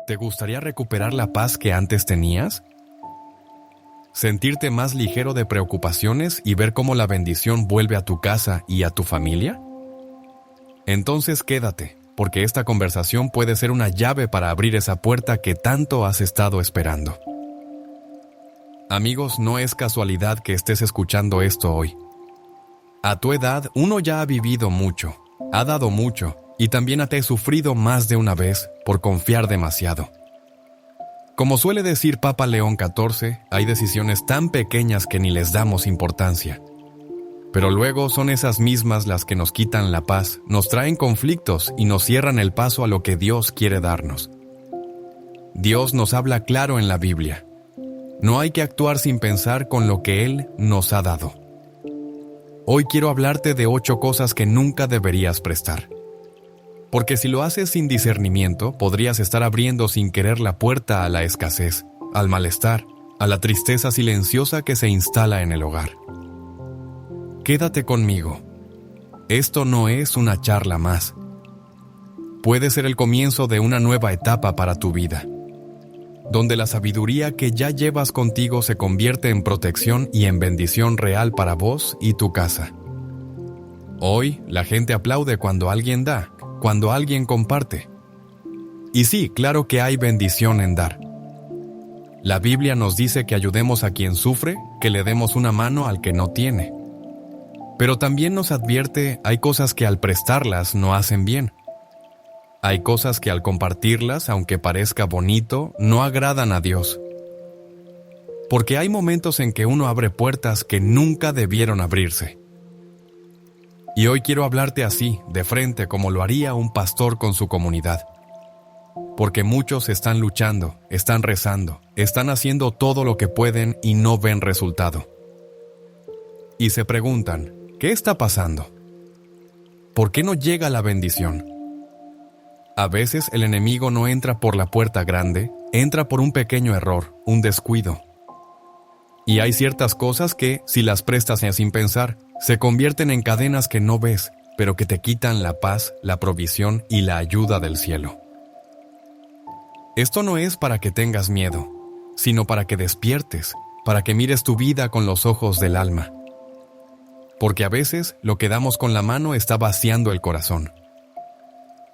¿Te gustaría recuperar la paz que antes tenías? ¿Sentirte más ligero de preocupaciones y ver cómo la bendición vuelve a tu casa y a tu familia? Entonces quédate, porque esta conversación puede ser una llave para abrir esa puerta que tanto has estado esperando. Amigos, no es casualidad que estés escuchando esto hoy. A tu edad, uno ya ha vivido mucho, ha dado mucho, y también te ha sufrido más de una vez por confiar demasiado. Como suele decir Papa León XIV, hay decisiones tan pequeñas que ni les damos importancia. Pero luego son esas mismas las que nos quitan la paz, nos traen conflictos y nos cierran el paso a lo que Dios quiere darnos. Dios nos habla claro en la Biblia. No hay que actuar sin pensar con lo que Él nos ha dado. Hoy quiero hablarte de 8 cosas que nunca deberías prestar. Porque si lo haces sin discernimiento, podrías estar abriendo sin querer la puerta a la escasez, al malestar, a la tristeza silenciosa que se instala en el hogar. Quédate conmigo. Esto no es una charla más. Puede ser el comienzo de una nueva etapa para tu vida, donde la sabiduría que ya llevas contigo se convierte en protección y en bendición real para vos y tu casa. Hoy, la gente aplaude cuando alguien da, cuando alguien comparte. Y sí, claro que hay bendición en dar. La Biblia nos dice que ayudemos a quien sufre, que le demos una mano al que no tiene. Pero también nos advierte, hay cosas que al prestarlas no hacen bien. Hay cosas que al compartirlas, aunque parezca bonito, no agradan a Dios. Porque hay momentos en que uno abre puertas que nunca debieron abrirse. Y hoy quiero hablarte así, de frente, como lo haría un pastor con su comunidad. Porque muchos están luchando, están rezando, están haciendo todo lo que pueden y no ven resultado. Y se preguntan, ¿qué está pasando? ¿Por qué no llega la bendición? A veces el enemigo no entra por la puerta grande, entra por un pequeño error, un descuido. Y hay ciertas cosas que, si las prestas sin pensar, se convierten en cadenas que no ves, pero que te quitan la paz, la provisión y la ayuda del cielo. Esto no es para que tengas miedo, sino para que despiertes, para que mires tu vida con los ojos del alma. Porque a veces lo que damos con la mano está vaciando el corazón.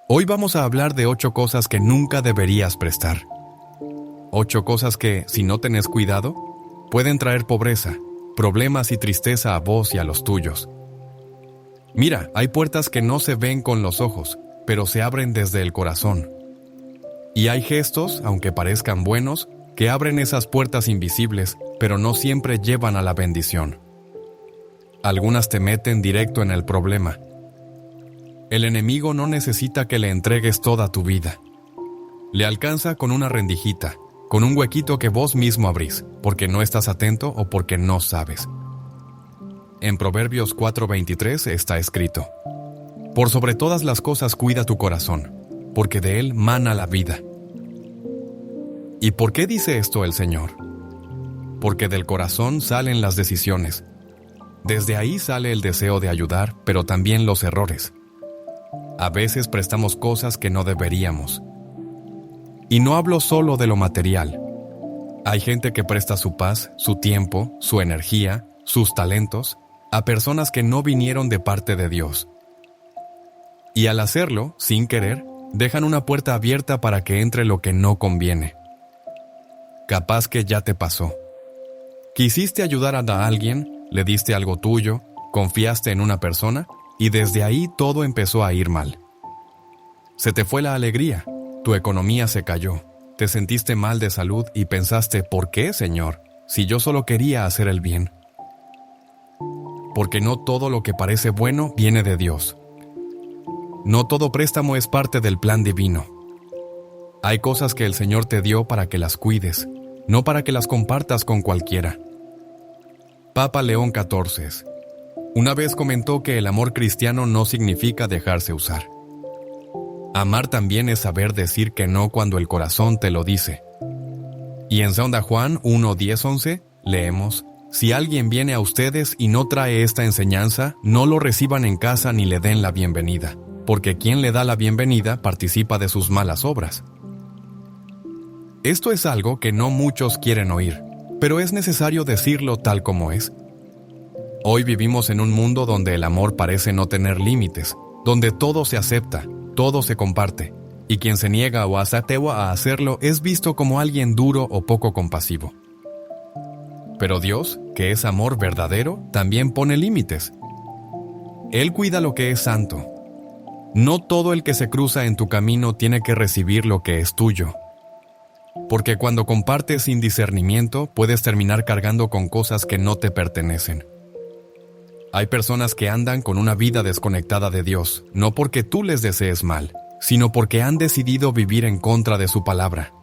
Hoy vamos a hablar de 8 cosas que nunca deberías prestar. 8 cosas que, si no tenés cuidado, pueden traer pobreza, problemas y tristeza a vos y a los tuyos. Mira, hay puertas que no se ven con los ojos, pero se abren desde el corazón. Y hay gestos, aunque parezcan buenos, que abren esas puertas invisibles, pero no siempre llevan a la bendición. Algunas te meten directo en el problema. El enemigo no necesita que le entregues toda tu vida. Le alcanza con una rendijita, con un huequito que vos mismo abrís, porque no estás atento o porque no sabes. En Proverbios 4:23 está escrito: Por sobre todas las cosas cuida tu corazón, porque de él mana la vida. ¿Y por qué dice esto el Señor? Porque del corazón salen las decisiones. Desde ahí sale el deseo de ayudar, pero también los errores. A veces prestamos cosas que no deberíamos. Y no hablo solo de lo material. Hay gente que presta su paz, su tiempo, su energía, sus talentos, a personas que no vinieron de parte de Dios. Y al hacerlo, sin querer, dejan una puerta abierta para que entre lo que no conviene. Capaz que ya te pasó. Quisiste ayudar a alguien, le diste algo tuyo, confiaste en una persona, y desde ahí todo empezó a ir mal. Se te fue la alegría. Tu economía se cayó, te sentiste mal de salud y pensaste, ¿por qué, Señor? Si yo solo quería hacer el bien. Porque no todo lo que parece bueno viene de Dios. No todo préstamo es parte del plan divino. Hay cosas que el Señor te dio para que las cuides, no para que las compartas con cualquiera. Papa León XIV una vez comentó que el amor cristiano no significa dejarse usar. Amar también es saber decir que no cuando el corazón te lo dice. Y en 2 Juan 1:10-11 leemos: Si alguien viene a ustedes y no trae esta enseñanza, no lo reciban en casa ni le den la bienvenida, porque quien le da la bienvenida participa de sus malas obras. Esto es algo que no muchos quieren oír, pero es necesario decirlo tal como es. Hoy vivimos en un mundo donde el amor parece no tener límites, donde todo se acepta, todo se comparte, y quien se niega o se atreve a hacerlo es visto como alguien duro o poco compasivo. Pero Dios, que es amor verdadero, también pone límites. Él cuida lo que es santo. No todo el que se cruza en tu camino tiene que recibir lo que es tuyo. Porque cuando compartes sin discernimiento, puedes terminar cargando con cosas que no te pertenecen. Hay personas que andan con una vida desconectada de Dios, no porque tú les desees mal, sino porque han decidido vivir en contra de su palabra.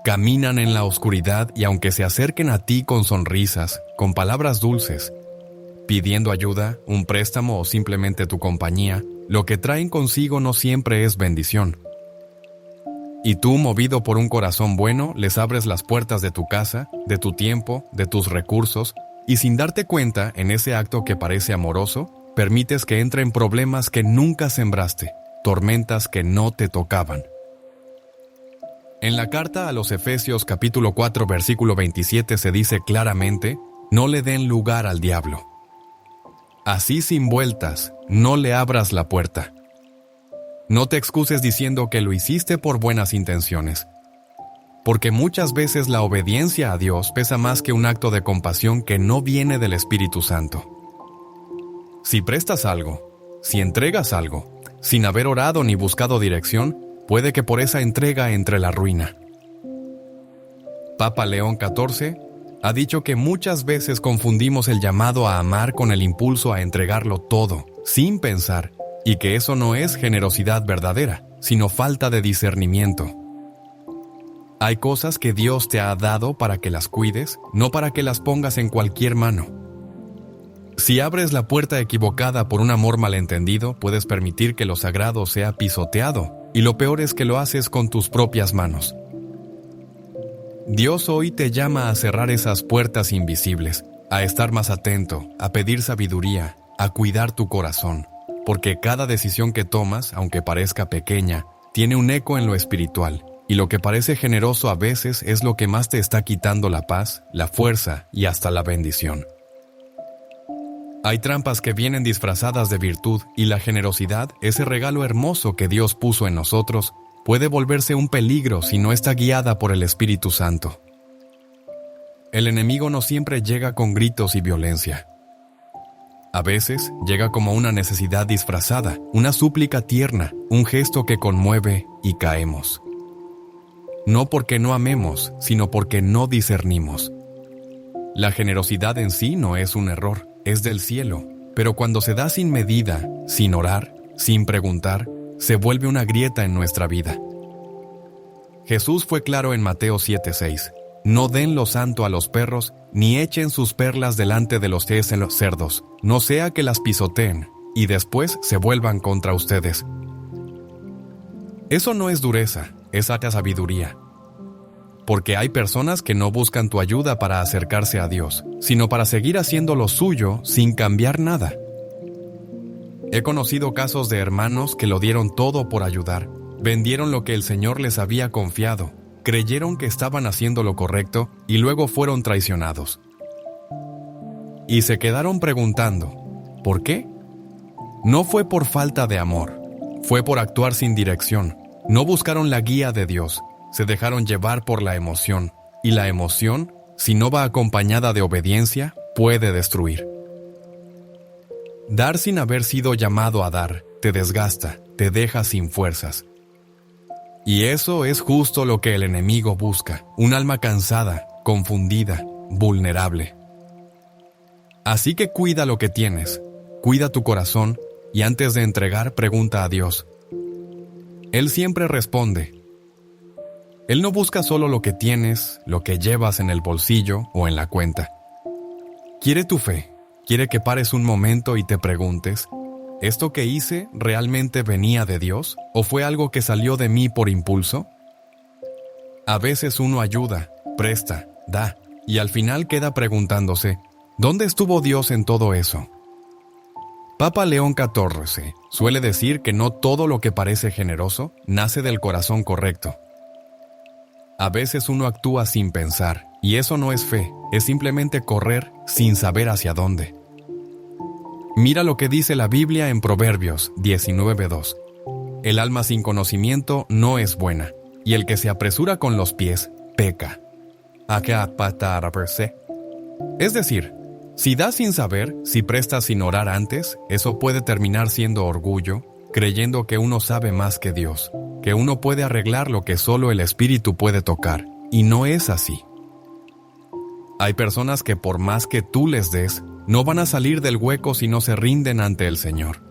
Caminan en la oscuridad y aunque se acerquen a ti con sonrisas, con palabras dulces, pidiendo ayuda, un préstamo o simplemente tu compañía, lo que traen consigo no siempre es bendición. Y tú, movido por un corazón bueno, les abres las puertas de tu casa, de tu tiempo, de tus recursos, y sin darte cuenta, en ese acto que parece amoroso, permites que entren problemas que nunca sembraste, tormentas que no te tocaban. En la carta a los Efesios capítulo 4 versículo 27 se dice claramente, no le den lugar al diablo. Así sin vueltas, no le abras la puerta. No te excuses diciendo que lo hiciste por buenas intenciones, porque muchas veces la obediencia a Dios pesa más que un acto de compasión que no viene del Espíritu Santo. Si prestas algo, si entregas algo, sin haber orado ni buscado dirección, puede que por esa entrega entre la ruina. Papa León XIV ha dicho que muchas veces confundimos el llamado a amar con el impulso a entregarlo todo, sin pensar, y que eso no es generosidad verdadera, sino falta de discernimiento. Hay cosas que Dios te ha dado para que las cuides, no para que las pongas en cualquier mano. Si abres la puerta equivocada por un amor malentendido, puedes permitir que lo sagrado sea pisoteado, y lo peor es que lo haces con tus propias manos. Dios hoy te llama a cerrar esas puertas invisibles, a estar más atento, a pedir sabiduría, a cuidar tu corazón, porque cada decisión que tomas, aunque parezca pequeña, tiene un eco en lo espiritual, y lo que parece generoso a veces es lo que más te está quitando la paz, la fuerza y hasta la bendición. Hay trampas que vienen disfrazadas de virtud y la generosidad, ese regalo hermoso que Dios puso en nosotros, puede volverse un peligro si no está guiada por el Espíritu Santo. El enemigo no siempre llega con gritos y violencia. A veces llega como una necesidad disfrazada, una súplica tierna, un gesto que conmueve y caemos. No porque no amemos, sino porque no discernimos. La generosidad en sí no es un error, es del cielo, pero cuando se da sin medida, sin orar, sin preguntar, se vuelve una grieta en nuestra vida. Jesús fue claro en Mateo 7:6. No den lo santo a los perros, ni echen sus perlas delante de los cerdos, no sea que las pisoteen, y después se vuelvan contra ustedes. Eso no es dureza, es alta sabiduría. Porque hay personas que no buscan tu ayuda para acercarse a Dios, sino para seguir haciendo lo suyo sin cambiar nada. He conocido casos de hermanos que lo dieron todo por ayudar, vendieron lo que el Señor les había confiado, creyeron que estaban haciendo lo correcto y luego fueron traicionados. Y se quedaron preguntando, ¿por qué? No fue por falta de amor, fue por actuar sin dirección. No buscaron la guía de Dios, se dejaron llevar por la emoción, y la emoción, si no va acompañada de obediencia, puede destruir. Dar sin haber sido llamado a dar, te desgasta, te deja sin fuerzas. Y eso es justo lo que el enemigo busca, un alma cansada, confundida, vulnerable. Así que cuida lo que tienes, cuida tu corazón, y antes de entregar, pregunta a Dios. Él siempre responde. Él no busca solo lo que tienes, lo que llevas en el bolsillo o en la cuenta. Quiere tu fe, quiere que pares un momento y te preguntes, ¿esto que hice realmente venía de Dios o fue algo que salió de mí por impulso? A veces uno ayuda, presta, da, y al final queda preguntándose, ¿dónde estuvo Dios en todo eso? Papa León XIV suele decir que no todo lo que parece generoso nace del corazón correcto. A veces uno actúa sin pensar, y eso no es fe, es simplemente correr sin saber hacia dónde. Mira lo que dice la Biblia en Proverbios 19:2. El alma sin conocimiento no es buena, y el que se apresura con los pies, peca. Es decir, si das sin saber, si prestas sin orar antes, eso puede terminar siendo orgullo, creyendo que uno sabe más que Dios, que uno puede arreglar lo que solo el Espíritu puede tocar, y no es así. Hay personas que por más que tú les des, no van a salir del hueco si no se rinden ante el Señor.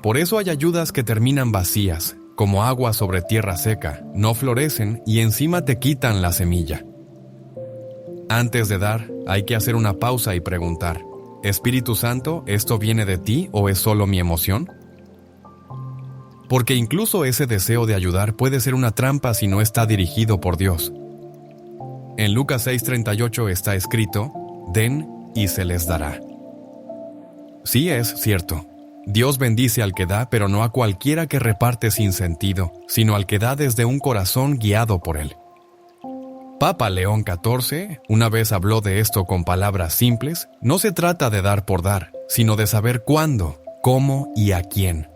Por eso hay ayudas que terminan vacías, como agua sobre tierra seca, no florecen y encima te quitan la semilla. Antes de dar, hay que hacer una pausa y preguntar, ¿Espíritu Santo, esto viene de ti o es solo mi emoción? Porque incluso ese deseo de ayudar puede ser una trampa si no está dirigido por Dios. En Lucas 6:38 está escrito, den y se les dará. Sí es cierto, Dios bendice al que da, pero no a cualquiera que reparte sin sentido, sino al que da desde un corazón guiado por él. Papa León XIV una vez habló de esto con palabras simples. No se trata de dar por dar, sino de saber cuándo, cómo y a quién.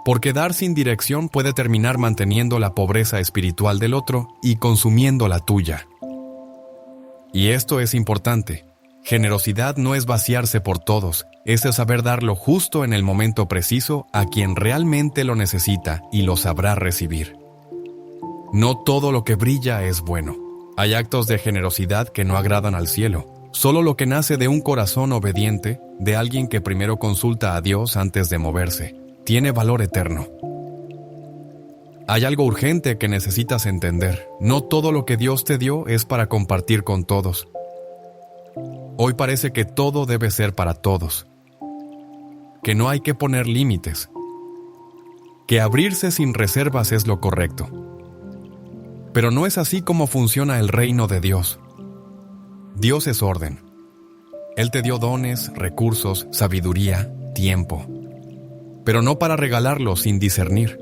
Porque dar sin dirección puede terminar manteniendo la pobreza espiritual del otro y consumiendo la tuya. Y esto es importante. Generosidad no es vaciarse por todos, es el saber dar lo justo en el momento preciso a quien realmente lo necesita y lo sabrá recibir. No todo lo que brilla es bueno. Hay actos de generosidad que no agradan al cielo. Solo lo que nace de un corazón obediente, de alguien que primero consulta a Dios antes de moverse, tiene valor eterno. Hay algo urgente que necesitas entender. No todo lo que Dios te dio es para compartir con todos. Hoy parece que todo debe ser para todos. Que no hay que poner límites. Que abrirse sin reservas es lo correcto. Pero no es así como funciona el reino de Dios. Dios es orden. Él te dio dones, recursos, sabiduría, tiempo. Pero no para regalarlos sin discernir.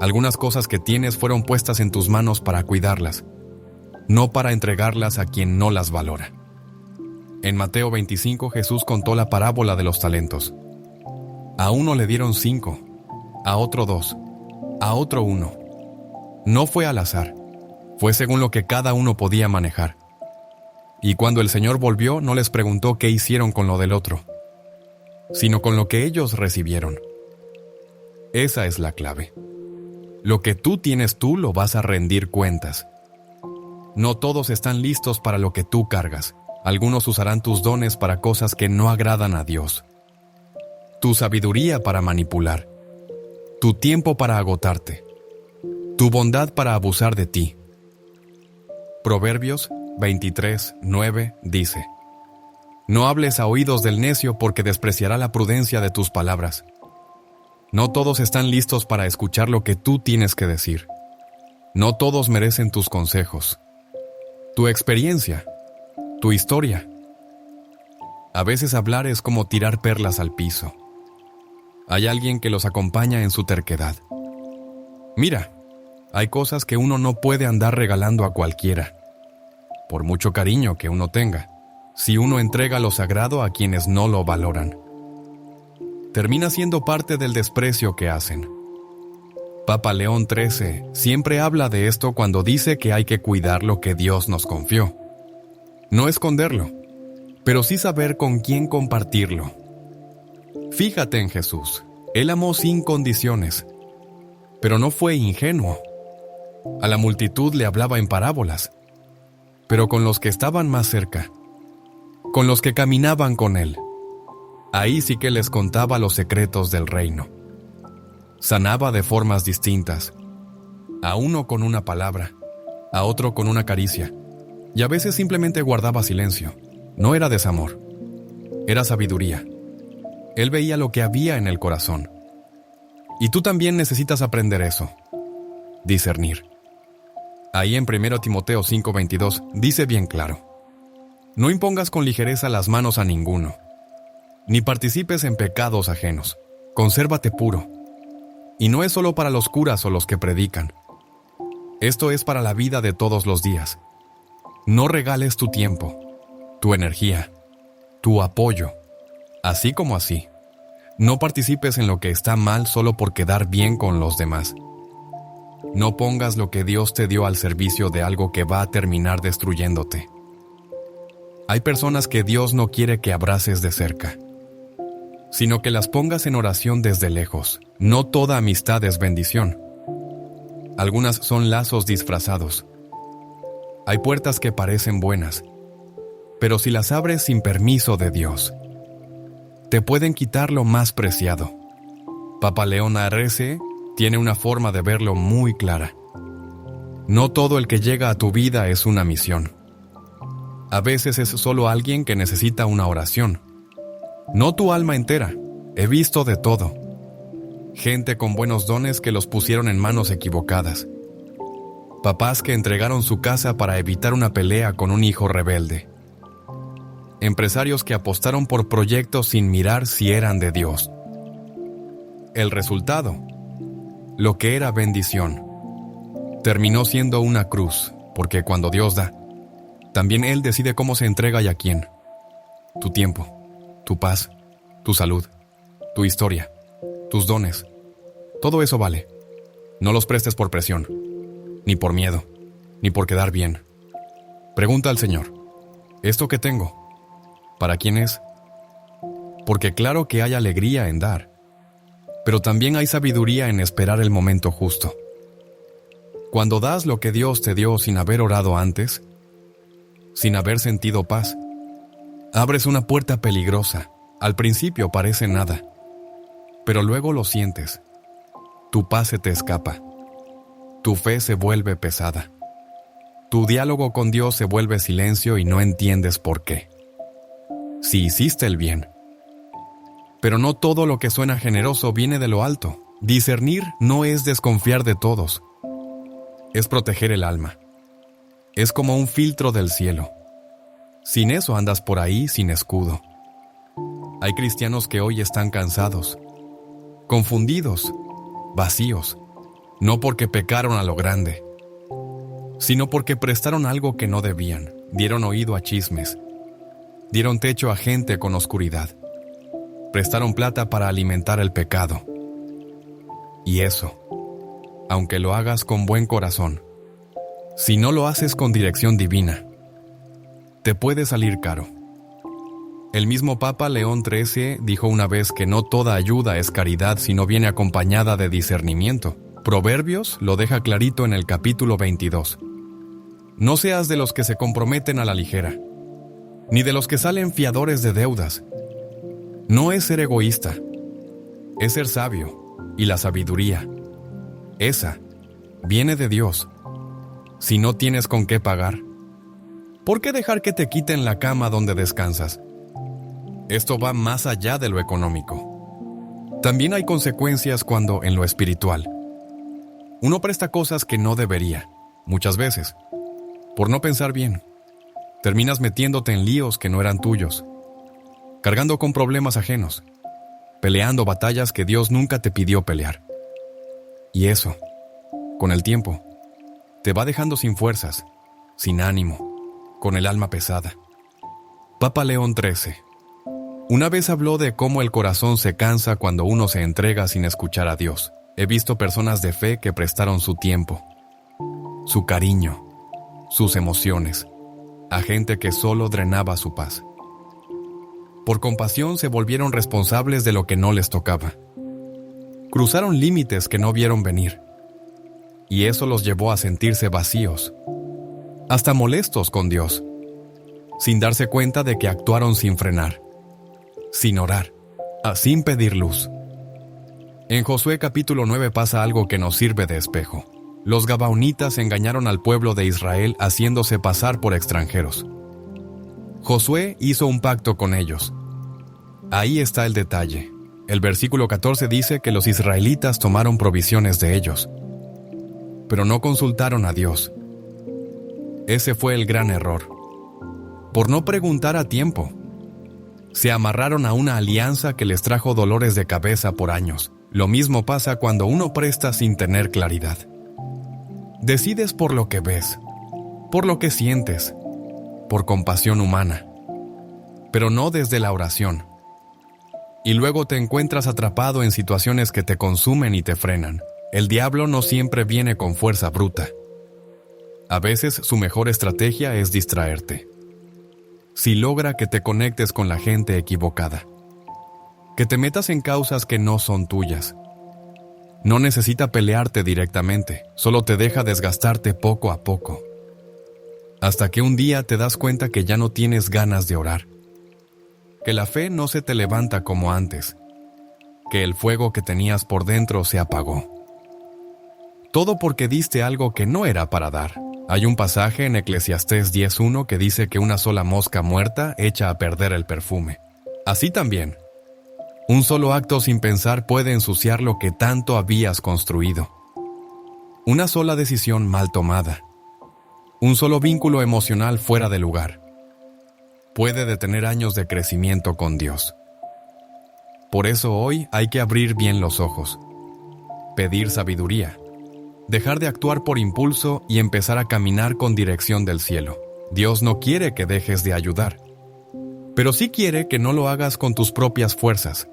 Algunas cosas que tienes fueron puestas en tus manos para cuidarlas, no para entregarlas a quien no las valora. En Mateo 25 Jesús contó la parábola de los talentos. A uno le dieron 5, a otro 2, a otro 1. No fue al azar, fue según lo que cada uno podía manejar. Y cuando el Señor volvió, no les preguntó qué hicieron con lo del otro, sino con lo que ellos recibieron. Esa es la clave. Lo que tú tienes tú lo vas a rendir cuentas. No todos están listos para lo que tú cargas. Algunos usarán tus dones para cosas que no agradan a Dios. Tu sabiduría para manipular. Tu tiempo para agotarte. Tu bondad para abusar de ti. Proverbios 23:9 dice: No hables a oídos del necio porque despreciará la prudencia de tus palabras. No todos están listos para escuchar lo que tú tienes que decir. No todos merecen tus consejos, tu experiencia, tu historia. A veces hablar es como tirar perlas al piso. Hay alguien que los acompaña en su terquedad. Mira, hay cosas que uno no puede andar regalando a cualquiera, por mucho cariño que uno tenga, si uno entrega lo sagrado a quienes no lo valoran. Termina siendo parte del desprecio que hacen. Papa León XIII siempre habla de esto cuando dice que hay que cuidar lo que Dios nos confió. No esconderlo, pero sí saber con quién compartirlo. Fíjate en Jesús. Él amó sin condiciones, pero no fue ingenuo. A la multitud le hablaba en parábolas, pero con los que estaban más cerca, con los que caminaban con él, ahí sí que les contaba los secretos del reino. Sanaba de formas distintas, a uno con una palabra, a otro con una caricia, y a veces simplemente guardaba silencio. No era desamor, era sabiduría. Él veía lo que había en el corazón. Y tú también necesitas aprender eso, discernir. Ahí en 1 Timoteo 5:22 dice bien claro: No impongas con ligereza las manos a ninguno, ni participes en pecados ajenos. Consérvate puro. Y no es solo para los curas o los que predican. Esto es para la vida de todos los días. No regales tu tiempo, tu energía, tu apoyo, así como así. No participes en lo que está mal solo por quedar bien con los demás. No pongas lo que Dios te dio al servicio de algo que va a terminar destruyéndote. Hay personas que Dios no quiere que abraces de cerca, sino que las pongas en oración desde lejos. No toda amistad es bendición. Algunas son lazos disfrazados. Hay puertas que parecen buenas, pero si las abres sin permiso de Dios, te pueden quitar lo más preciado. Papa León XIII tiene una forma de verlo muy clara. No todo el que llega a tu vida es una misión. A veces es solo alguien que necesita una oración. No tu alma entera. He visto de todo. Gente con buenos dones que los pusieron en manos equivocadas. Papás que entregaron su casa para evitar una pelea con un hijo rebelde. Empresarios que apostaron por proyectos sin mirar si eran de Dios. El resultado, lo que era bendición, terminó siendo una cruz, porque cuando Dios da, también Él decide cómo se entrega y a quién. Tu tiempo, tu paz, tu salud, tu historia, tus dones, todo eso vale. No los prestes por presión, ni por miedo, ni por quedar bien. Pregunta al Señor, ¿esto que tengo, para quién es? Porque claro que hay alegría en dar, pero también hay sabiduría en esperar el momento justo. Cuando das lo que Dios te dio sin haber orado antes, sin haber sentido paz, abres una puerta peligrosa. Al principio parece nada, pero luego lo sientes. Tu paz se te escapa. Tu fe se vuelve pesada. Tu diálogo con Dios se vuelve silencio y no entiendes por qué. Si hiciste el bien. Pero no todo lo que suena generoso viene de lo alto. Discernir no es desconfiar de todos. Es proteger el alma. Es como un filtro del cielo. Sin eso andas por ahí sin escudo. Hay cristianos que hoy están cansados, confundidos, vacíos, no porque pecaron a lo grande, sino porque prestaron algo que no debían, dieron oído a chismes, dieron techo a gente con oscuridad, prestaron plata para alimentar el pecado. Y eso, aunque lo hagas con buen corazón, si no lo haces con dirección divina, te puede salir caro. El mismo Papa León XIII dijo una vez que no toda ayuda es caridad si no viene acompañada de discernimiento. Proverbios lo deja clarito en el capítulo 22. No seas de los que se comprometen a la ligera, ni de los que salen fiadores de deudas. No es ser egoísta, es ser sabio, y la sabiduría, esa, viene de Dios. Si no tienes con qué pagar, ¿por qué dejar que te quiten la cama donde descansas? Esto va más allá de lo económico. También hay consecuencias cuando, en lo espiritual, uno presta cosas que no debería, muchas veces, por no pensar bien. Terminas metiéndote en líos que no eran tuyos, cargando con problemas ajenos, peleando batallas que Dios nunca te pidió pelear. Y eso, con el tiempo, te va dejando sin fuerzas, sin ánimo, con el alma pesada. Papa León XIII una vez habló de cómo el corazón se cansa cuando uno se entrega sin escuchar a Dios. He visto personas de fe que prestaron su tiempo, su cariño, sus emociones, a gente que solo drenaba su paz. Por compasión se volvieron responsables de lo que no les tocaba. Cruzaron límites que no vieron venir. Y eso los llevó a sentirse vacíos, hasta molestos con Dios, sin darse cuenta de que actuaron sin frenar, sin orar, sin pedir luz. En Josué capítulo 9 pasa algo que nos sirve de espejo. Los gabaonitas engañaron al pueblo de Israel haciéndose pasar por extranjeros. Josué hizo un pacto con ellos. Ahí está el detalle. El versículo 14 dice que los israelitas tomaron provisiones de ellos, pero no consultaron a Dios. Ese fue el gran error. Por no preguntar a tiempo, se amarraron a una alianza que les trajo dolores de cabeza por años. Lo mismo pasa cuando uno presta sin tener claridad. Decides por lo que ves, por lo que sientes, por compasión humana, pero no desde la oración. Y luego te encuentras atrapado en situaciones que te consumen y te frenan. El diablo no siempre viene con fuerza bruta. A veces su mejor estrategia es distraerte. Si logra que te conectes con la gente equivocada, que te metas en causas que no son tuyas. No necesita pelearte directamente, solo te deja desgastarte poco a poco. Hasta que un día te das cuenta que ya no tienes ganas de orar. Que la fe no se te levanta como antes. Que el fuego que tenías por dentro se apagó. Todo porque diste algo que no era para dar. Hay un pasaje en Eclesiastés 10:1 que dice que una sola mosca muerta echa a perder el perfume. Así también, un solo acto sin pensar puede ensuciar lo que tanto habías construido. Una sola decisión mal tomada, un solo vínculo emocional fuera de lugar, puede detener años de crecimiento con Dios. Por eso hoy hay que abrir bien los ojos, pedir sabiduría, dejar de actuar por impulso y empezar a caminar con dirección del cielo. Dios no quiere que dejes de ayudar, pero sí quiere que no lo hagas con tus propias fuerzas.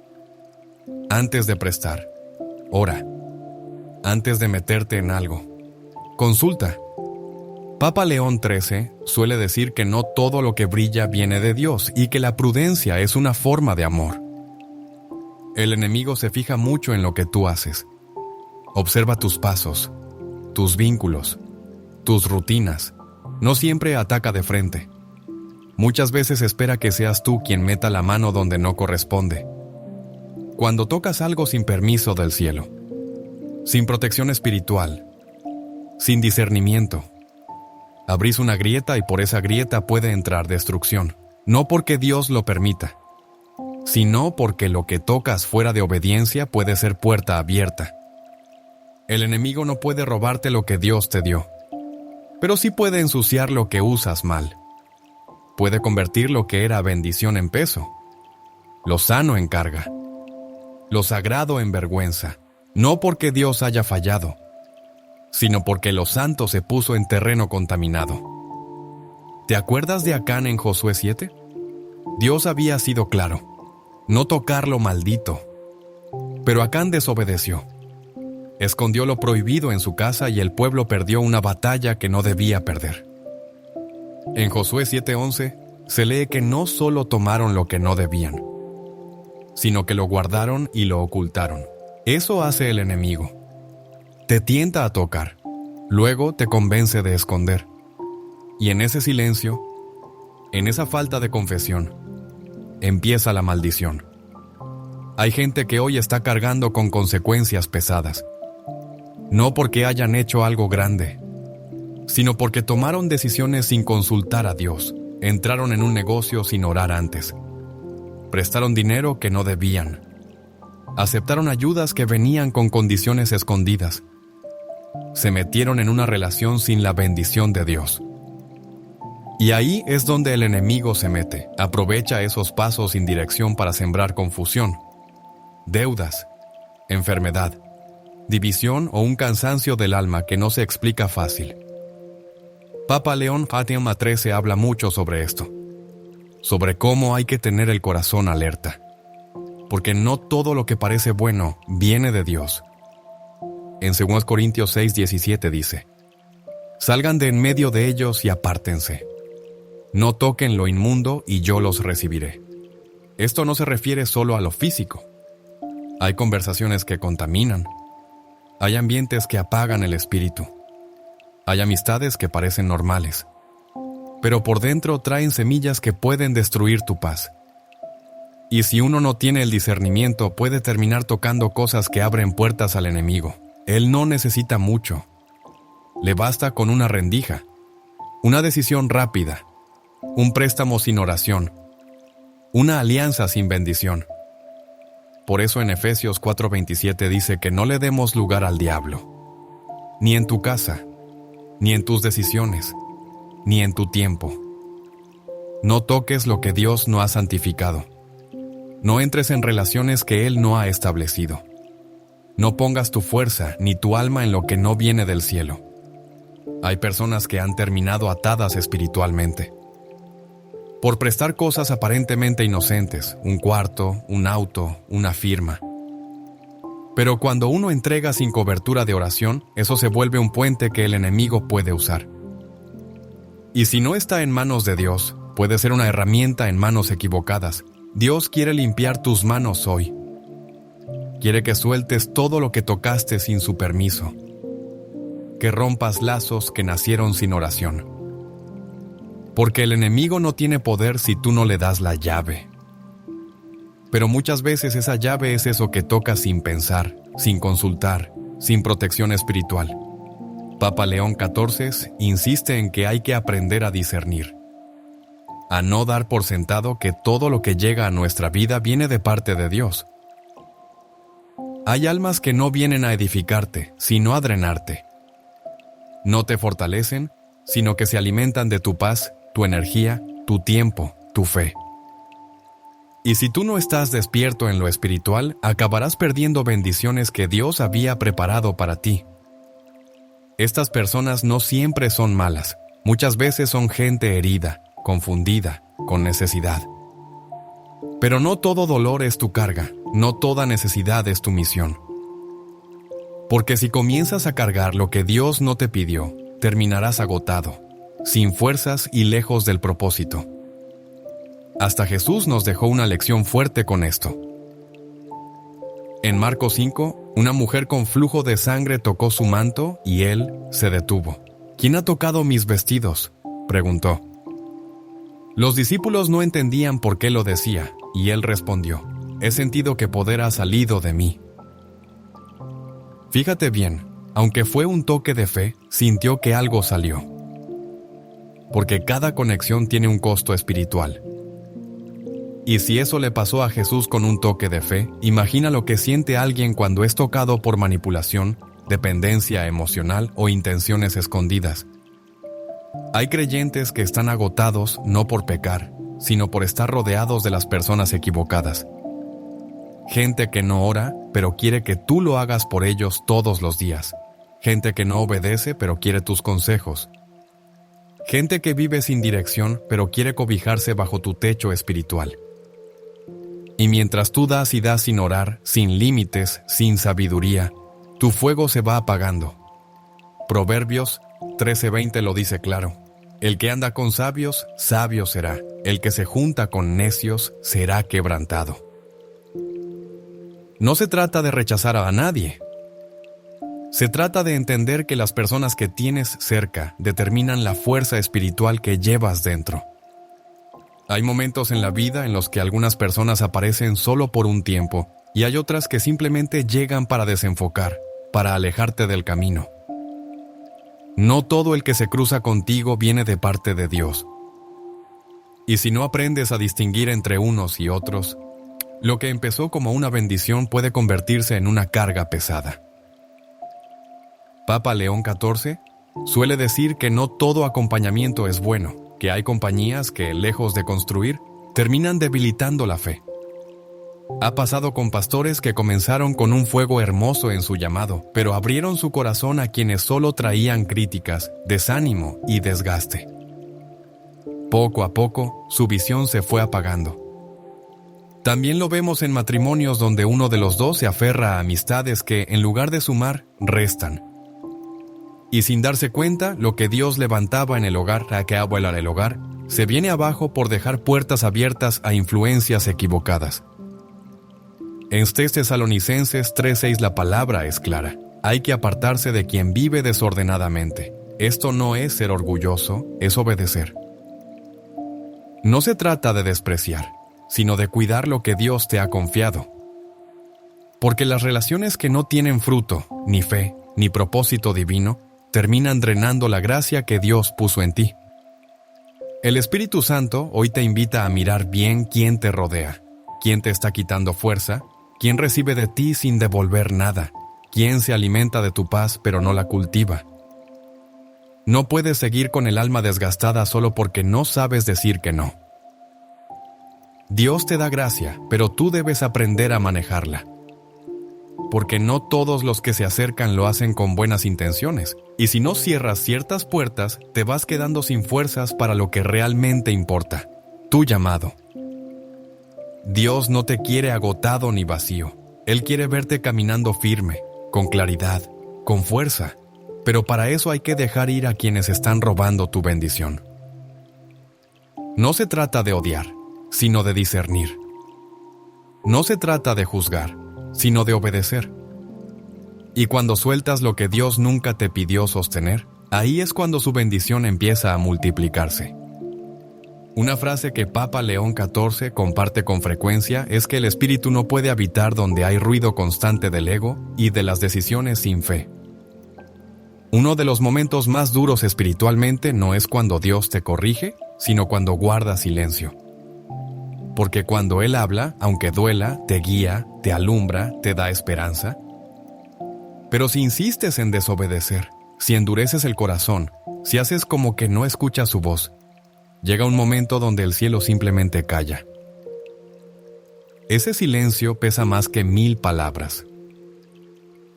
Antes de prestar, ora. Antes de meterte en algo, consulta. Papa León XIII suele decir que no todo lo que brilla viene de Dios y que la prudencia es una forma de amor. El enemigo se fija mucho en lo que tú haces. Observa tus pasos, tus vínculos, tus rutinas. No siempre ataca de frente. Muchas veces espera que seas tú quien meta la mano donde no corresponde. Cuando tocas algo sin permiso del cielo, sin protección espiritual, sin discernimiento, abrís una grieta y por esa grieta puede entrar destrucción. No porque Dios lo permita, sino porque lo que tocas fuera de obediencia puede ser puerta abierta. El enemigo no puede robarte lo que Dios te dio, pero sí puede ensuciar lo que usas mal. Puede convertir lo que era bendición en peso, lo sano en carga, lo sagrado en vergüenza, no porque Dios haya fallado, sino porque lo santo se puso en terreno contaminado. ¿Te acuerdas de Acán en Josué 7? Dios había sido claro, no tocar lo maldito, pero Acán desobedeció. Escondió lo prohibido en su casa y el pueblo perdió una batalla que no debía perder. En Josué 7:11 se lee que no solo tomaron lo que no debían, sino que lo guardaron y lo ocultaron. Eso hace el enemigo. Te tienta a tocar, luego te convence de esconder. Y en ese silencio, en esa falta de confesión, empieza la maldición. Hay gente que hoy está cargando con consecuencias pesadas. No porque hayan hecho algo grande, sino porque tomaron decisiones sin consultar a Dios, entraron en un negocio sin orar antes, prestaron dinero que no debían, aceptaron ayudas que venían con condiciones escondidas, se metieron en una relación sin la bendición de Dios. Y ahí es donde el enemigo se mete, aprovecha esos pasos sin dirección para sembrar confusión, deudas, enfermedad, división o un cansancio del alma que no se explica fácil. Papa León XIII habla mucho sobre esto, sobre cómo hay que tener el corazón alerta, porque no todo lo que parece bueno viene de Dios. En 2 Corintios 6:17 dice: salgan de en medio de ellos y apártense. No toquen lo inmundo y yo los recibiré. Esto no se refiere solo a lo físico. Hay conversaciones que contaminan. Hay ambientes que apagan el espíritu. Hay amistades que parecen normales, pero por dentro traen semillas que pueden destruir tu paz. Y si uno no tiene el discernimiento, puede terminar tocando cosas que abren puertas al enemigo. Él no necesita mucho. Le basta con una rendija, una decisión rápida, un préstamo sin oración, una alianza sin bendición. Por eso en Efesios 4:27 dice que no le demos lugar al diablo, ni en tu casa, ni en tus decisiones, ni en tu tiempo. No toques lo que Dios no ha santificado. No entres en relaciones que Él no ha establecido. No pongas tu fuerza ni tu alma en lo que no viene del cielo. Hay personas que han terminado atadas espiritualmente. Por prestar cosas aparentemente inocentes, un cuarto, un auto, una firma. Pero cuando uno entrega sin cobertura de oración, eso se vuelve un puente que el enemigo puede usar. Y si no está en manos de Dios, puede ser una herramienta en manos equivocadas. Dios quiere limpiar tus manos hoy. Quiere que sueltes todo lo que tocaste sin su permiso. Que rompas lazos que nacieron sin oración. Porque el enemigo no tiene poder si tú no le das la llave. Pero muchas veces esa llave es eso que tocas sin pensar, sin consultar, sin protección espiritual. Papa León XIV insiste en que hay que aprender a discernir. A no dar por sentado que todo lo que llega a nuestra vida viene de parte de Dios. Hay almas que no vienen a edificarte, sino a drenarte. No te fortalecen, sino que se alimentan de tu paz, tu energía, tu tiempo, tu fe. Y si tú no estás despierto en lo espiritual, acabarás perdiendo bendiciones que Dios había preparado para ti. Estas personas no siempre son malas, muchas veces son gente herida, confundida, con necesidad. Pero no todo dolor es tu carga, no toda necesidad es tu misión. Porque si comienzas a cargar lo que Dios no te pidió, terminarás agotado, sin fuerzas y lejos del propósito. Hasta Jesús nos dejó una lección fuerte con esto. En Marcos 5, una mujer con flujo de sangre tocó su manto y él se detuvo. ¿Quién ha tocado mis vestidos?, preguntó. Los discípulos no entendían por qué lo decía, y él respondió, he sentido que poder ha salido de mí. Fíjate bien, aunque fue un toque de fe, sintió que algo salió. Porque cada conexión tiene un costo espiritual. Y si eso le pasó a Jesús con un toque de fe, imagina lo que siente alguien cuando es tocado por manipulación, dependencia emocional o intenciones escondidas. Hay creyentes que están agotados no por pecar, sino por estar rodeados de las personas equivocadas. Gente que no ora, pero quiere que tú lo hagas por ellos todos los días. Gente que no obedece, pero quiere tus consejos. Gente que vive sin dirección, pero quiere cobijarse bajo tu techo espiritual. Y mientras tú das y das sin orar, sin límites, sin sabiduría, tu fuego se va apagando. Proverbios 13:20 lo dice claro. El que anda con sabios, sabio será. El que se junta con necios, será quebrantado. No se trata de rechazar a nadie. Se trata de entender que las personas que tienes cerca determinan la fuerza espiritual que llevas dentro. Hay momentos en la vida en los que algunas personas aparecen solo por un tiempo y hay otras que simplemente llegan para desenfocar, para alejarte del camino. No todo el que se cruza contigo viene de parte de Dios. Y si no aprendes a distinguir entre unos y otros, lo que empezó como una bendición puede convertirse en una carga pesada. Papa León XIV suele decir que no todo acompañamiento es bueno, que hay compañías que, lejos de construir, terminan debilitando la fe. Ha pasado con pastores que comenzaron con un fuego hermoso en su llamado, pero abrieron su corazón a quienes solo traían críticas, desánimo y desgaste. Poco a poco, su visión se fue apagando. También lo vemos en matrimonios donde uno de los dos se aferra a amistades que, en lugar de sumar, restan. Y sin darse cuenta, lo que Dios levantaba en el hogar a que abuelar el hogar, se viene abajo por dejar puertas abiertas a influencias equivocadas. En Tesalonicenses 3:6 la palabra es clara. Hay que apartarse de quien vive desordenadamente. Esto no es ser orgulloso, es obedecer. No se trata de despreciar, sino de cuidar lo que Dios te ha confiado. Porque las relaciones que no tienen fruto, ni fe, ni propósito divino, terminan drenando la gracia que Dios puso en ti. El Espíritu Santo hoy te invita a mirar bien quién te rodea, quién te está quitando fuerza, quién recibe de ti sin devolver nada, quién se alimenta de tu paz pero no la cultiva. No puedes seguir con el alma desgastada solo porque no sabes decir que no. Dios te da gracia, pero tú debes aprender a manejarla. porque no todos los que se acercan lo hacen con buenas intenciones, y si no cierras ciertas puertas, te vas quedando sin fuerzas para lo que realmente importa, tu llamado. Dios no te quiere agotado ni vacío. Él quiere verte caminando firme, con claridad, con fuerza, pero para eso hay que dejar ir a quienes están robando tu bendición. No se trata de odiar, sino de discernir. No se trata de juzgar, sino de obedecer. Y cuando sueltas lo que Dios nunca te pidió sostener, ahí es cuando su bendición empieza a multiplicarse. Una frase que Papa León XIV comparte con frecuencia es que el espíritu no puede habitar donde hay ruido constante del ego y de las decisiones sin fe. Uno de los momentos más duros espiritualmente no es cuando Dios te corrige, sino cuando guarda silencio. Porque cuando Él habla, aunque duela, te guía, te alumbra, te da esperanza. Pero si insistes en desobedecer, si endureces el corazón, si haces como que no escuchas su voz, llega un momento donde el cielo simplemente calla. Ese silencio pesa más que 1000 palabras.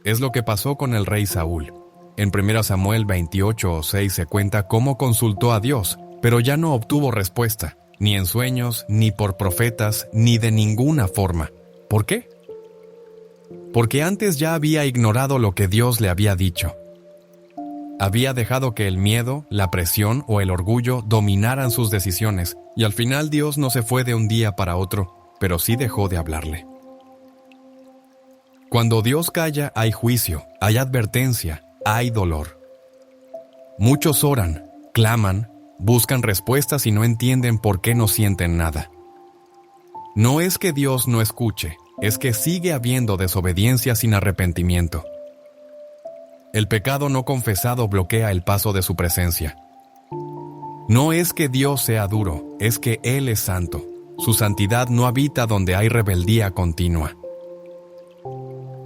Es lo que pasó con el rey Saúl. En 1 Samuel 28:6 se cuenta cómo consultó a Dios, pero ya no obtuvo respuesta, ni en sueños, ni por profetas, ni de ninguna forma. ¿Por qué? Porque antes ya había ignorado lo que Dios le había dicho. Había dejado que el miedo, la presión o el orgullo dominaran sus decisiones, y al final Dios no se fue de un día para otro, pero sí dejó de hablarle. Cuando Dios calla, hay juicio, hay advertencia, hay dolor. Muchos oran, claman, buscan respuestas y no entienden por qué no sienten nada. No es que Dios no escuche, es que sigue habiendo desobediencia sin arrepentimiento. El pecado no confesado bloquea el paso de su presencia. No es que Dios sea duro, es que Él es santo. Su santidad no habita donde hay rebeldía continua.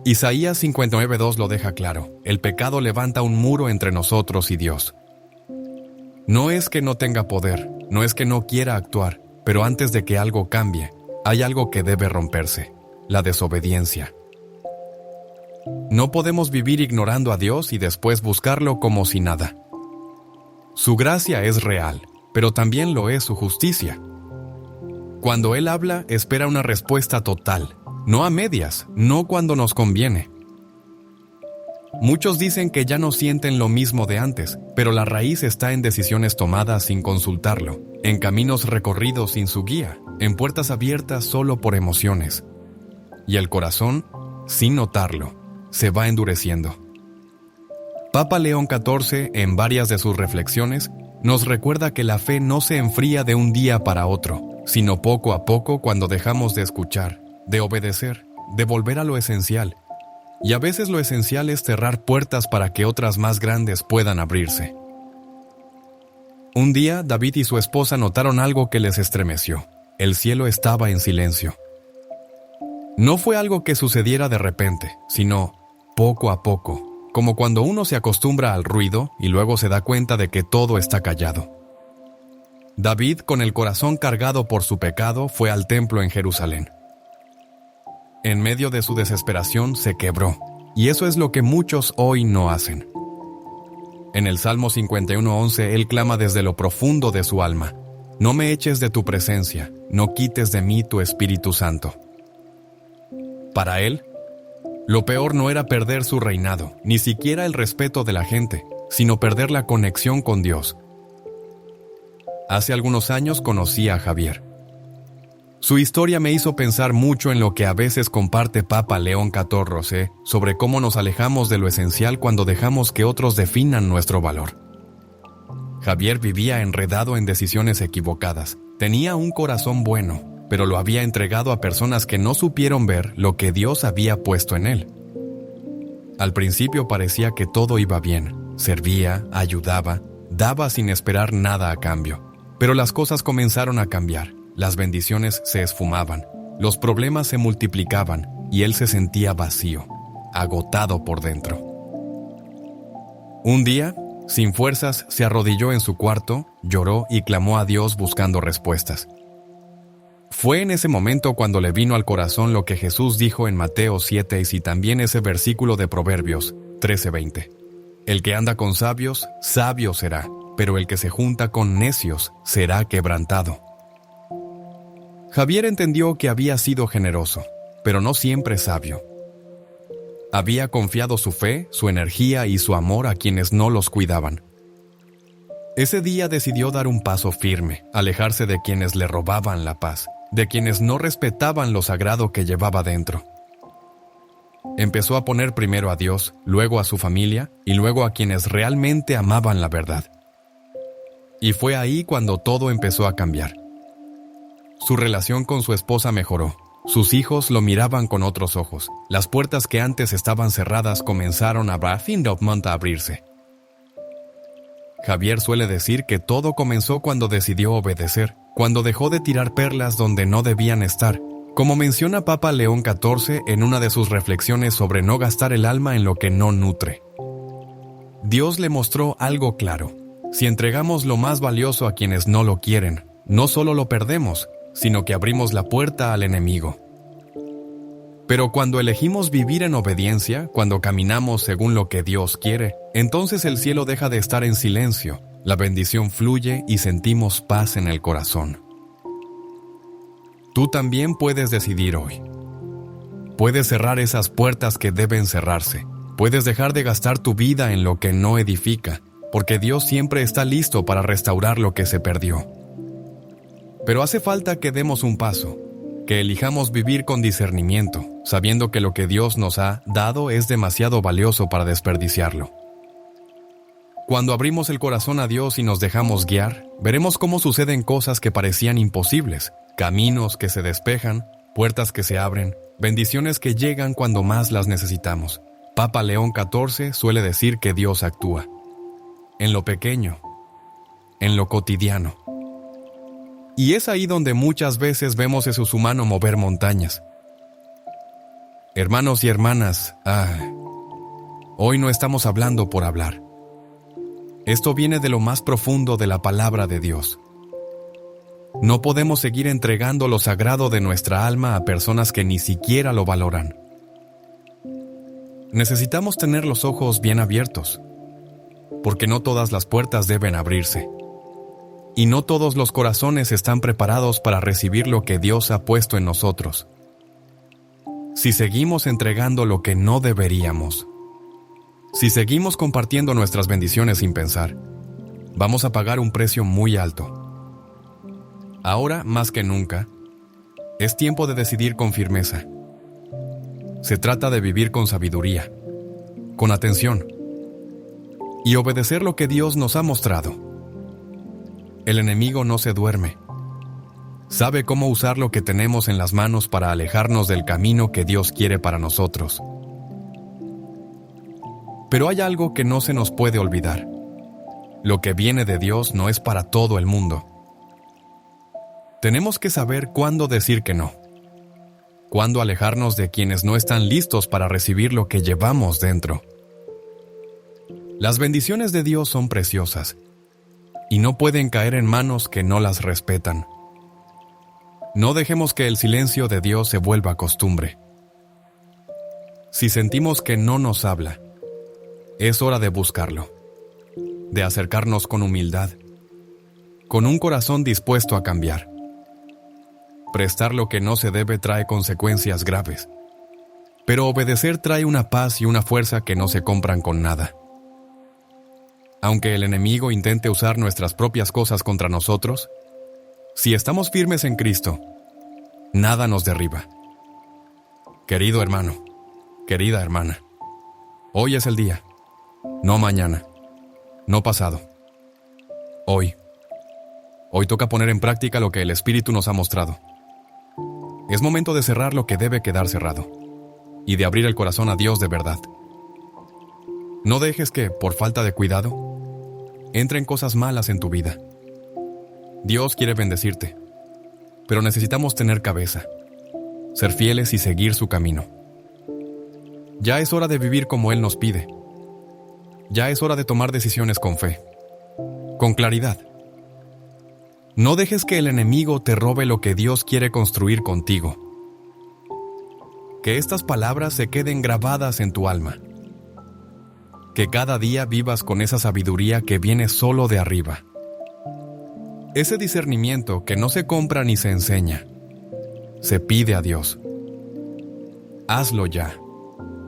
Isaías 59:2 lo deja claro: el pecado levanta un muro entre nosotros y Dios. No es que no tenga poder, no es que no quiera actuar, pero antes de que algo cambie, hay algo que debe romperse: la desobediencia. No podemos vivir ignorando a Dios y después buscarlo como si nada. Su gracia es real, pero también lo es su justicia. Cuando Él habla, espera una respuesta total, no a medias, no cuando nos conviene. Muchos dicen que ya no sienten lo mismo de antes, pero la raíz está en decisiones tomadas sin consultarlo, en caminos recorridos sin su guía, en puertas abiertas solo por emociones. Y el corazón, sin notarlo, se va endureciendo. Papa León XIV, en varias de sus reflexiones, nos recuerda que la fe no se enfría de un día para otro, sino poco a poco cuando dejamos de escuchar, de obedecer, de volver a lo esencial. Y a veces lo esencial es cerrar puertas para que otras más grandes puedan abrirse. Un día, David y su esposa notaron algo que les estremeció. El cielo estaba en silencio. No fue algo que sucediera de repente, sino poco a poco, como cuando uno se acostumbra al ruido y luego se da cuenta de que todo está callado. David, con el corazón cargado por su pecado, fue al templo en Jerusalén. En medio de su desesperación se quebró, y eso es lo que muchos hoy no hacen. En el Salmo 51:11 él clama desde lo profundo de su alma: no me eches de tu presencia, no quites de mí tu Espíritu Santo. Para él, lo peor no era perder su reinado, ni siquiera el respeto de la gente, sino perder la conexión con Dios. Hace algunos años conocí a Javier. Su historia me hizo pensar mucho en lo que a veces comparte Papa León XIV sobre cómo nos alejamos de lo esencial cuando dejamos que otros definan nuestro valor. Javier vivía enredado en decisiones equivocadas. Tenía un corazón bueno, pero lo había entregado a personas que no supieron ver lo que Dios había puesto en él. Al principio parecía que todo iba bien, servía, ayudaba, daba sin esperar nada a cambio. Pero las cosas comenzaron a cambiar, las bendiciones se esfumaban, los problemas se multiplicaban y él se sentía vacío, agotado por dentro. Un día, sin fuerzas, se arrodilló en su cuarto, lloró y clamó a Dios buscando respuestas. Fue en ese momento cuando le vino al corazón lo que Jesús dijo en Mateo 7 y también ese versículo de Proverbios 13:20. El que anda con sabios, sabio será, pero el que se junta con necios será quebrantado. Javier entendió que había sido generoso, pero no siempre sabio. Había confiado su fe, su energía y su amor a quienes no los cuidaban. Ese día decidió dar un paso firme, alejarse de quienes le robaban la paz, de quienes no respetaban lo sagrado que llevaba dentro. Empezó a poner primero a Dios, luego a su familia y luego a quienes realmente amaban la verdad. Y fue ahí cuando todo empezó a cambiar. Su relación con su esposa mejoró. Sus hijos lo miraban con otros ojos. Las puertas que antes estaban cerradas comenzaron a abrirse. Javier suele decir que todo comenzó cuando decidió obedecer, cuando dejó de tirar perlas donde no debían estar, como menciona Papa León XIV en una de sus reflexiones sobre no gastar el alma en lo que no nutre. Dios le mostró algo claro. Si entregamos lo más valioso a quienes no lo quieren, no solo lo perdemos, sino que abrimos la puerta al enemigo. Pero cuando elegimos vivir en obediencia, cuando caminamos según lo que Dios quiere, entonces el cielo deja de estar en silencio, la bendición fluye y sentimos paz en el corazón. Tú también puedes decidir hoy. Puedes cerrar esas puertas que deben cerrarse. Puedes dejar de gastar tu vida en lo que no edifica, porque Dios siempre está listo para restaurar lo que se perdió. Pero hace falta que demos un paso, que elijamos vivir con discernimiento, sabiendo que lo que Dios nos ha dado es demasiado valioso para desperdiciarlo. Cuando abrimos el corazón a Dios y nos dejamos guiar, veremos cómo suceden cosas que parecían imposibles, caminos que se despejan, puertas que se abren, bendiciones que llegan cuando más las necesitamos. Papa León XIV suele decir que Dios actúa en lo pequeño, en lo cotidiano. Y es ahí donde muchas veces vemos a Jesús humano mover montañas. Hermanos y hermanas, hoy no estamos hablando por hablar. Esto viene de lo más profundo de la palabra de Dios. No podemos seguir entregando lo sagrado de nuestra alma a personas que ni siquiera lo valoran. Necesitamos tener los ojos bien abiertos, porque no todas las puertas deben abrirse. Y no todos los corazones están preparados para recibir lo que Dios ha puesto en nosotros. Si seguimos entregando lo que no deberíamos, si seguimos compartiendo nuestras bendiciones sin pensar, vamos a pagar un precio muy alto. Ahora, más que nunca, es tiempo de decidir con firmeza. Se trata de vivir con sabiduría, con atención, y obedecer lo que Dios nos ha mostrado. El enemigo no se duerme. Sabe cómo usar lo que tenemos en las manos para alejarnos del camino que Dios quiere para nosotros. Pero hay algo que no se nos puede olvidar. Lo que viene de Dios no es para todo el mundo. Tenemos que saber cuándo decir que no. Cuándo alejarnos de quienes no están listos para recibir lo que llevamos dentro. Las bendiciones de Dios son preciosas y no pueden caer en manos que no las respetan. No dejemos que el silencio de Dios se vuelva costumbre. Si sentimos que no nos habla, es hora de buscarlo, de acercarnos con humildad, con un corazón dispuesto a cambiar. Prestar lo que no se debe trae consecuencias graves, pero obedecer trae una paz y una fuerza que no se compran con nada. Aunque el enemigo intente usar nuestras propias cosas contra nosotros, si estamos firmes en Cristo, nada nos derriba. Querido hermano, querida hermana, hoy es el día, no mañana, no pasado. Hoy toca poner en práctica lo que el Espíritu nos ha mostrado. Es momento de cerrar lo que debe quedar cerrado y de abrir el corazón a Dios de verdad. No dejes que, por falta de cuidado, entren cosas malas en tu vida. Dios quiere bendecirte, pero necesitamos tener cabeza, ser fieles y seguir su camino. Ya es hora de vivir como Él nos pide. Ya es hora de tomar decisiones con fe, con claridad. No dejes que el enemigo te robe lo que Dios quiere construir contigo. Que estas palabras se queden grabadas en tu alma. Que cada día vivas con esa sabiduría que viene solo de arriba. Ese discernimiento que no se compra ni se enseña. Se pide a Dios. Hazlo ya.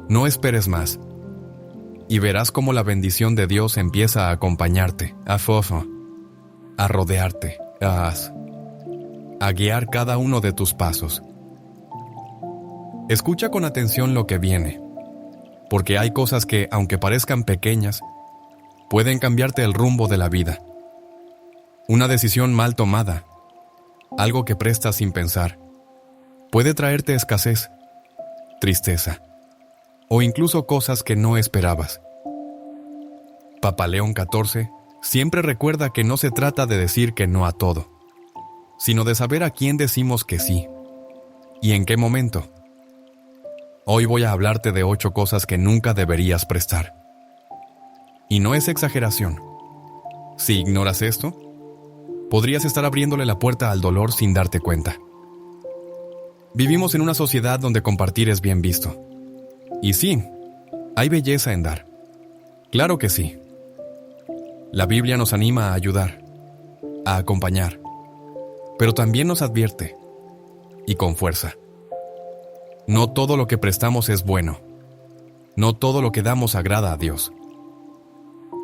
No esperes más. Y verás cómo la bendición de Dios empieza a acompañarte, a rodearte, a guiar cada uno de tus pasos. Escucha con atención lo que viene, porque hay cosas que, aunque parezcan pequeñas, pueden cambiarte el rumbo de la vida. Una decisión mal tomada, algo que prestas sin pensar, puede traerte escasez, tristeza, o incluso cosas que no esperabas. Papa León XIV siempre recuerda que no se trata de decir que no a todo, sino de saber a quién decimos que sí, y en qué momento. Hoy voy a hablarte de 8 cosas que nunca deberías prestar. Y no es exageración. Si ignoras esto, podrías estar abriéndole la puerta al dolor sin darte cuenta. Vivimos en una sociedad donde compartir es bien visto. Y sí, hay belleza en dar. Claro que sí. La Biblia nos anima a ayudar, a acompañar, pero también nos advierte, y con fuerza. No todo lo que prestamos es bueno. No todo lo que damos agrada a Dios.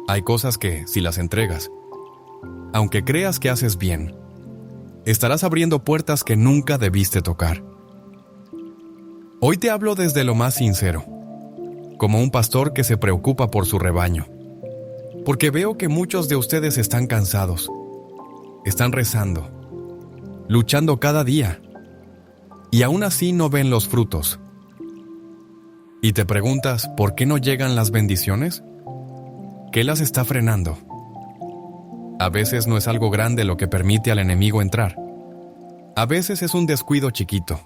Hay cosas que, si las entregas, aunque creas que haces bien, estarás abriendo puertas que nunca debiste tocar. Hoy te hablo desde lo más sincero, como un pastor que se preocupa por su rebaño, porque veo que muchos de ustedes están cansados, están rezando, luchando cada día, y aún así no ven los frutos. Y te preguntas, ¿por qué no llegan las bendiciones? ¿Qué las está frenando? A veces no es algo grande lo que permite al enemigo entrar. A veces es un descuido chiquito,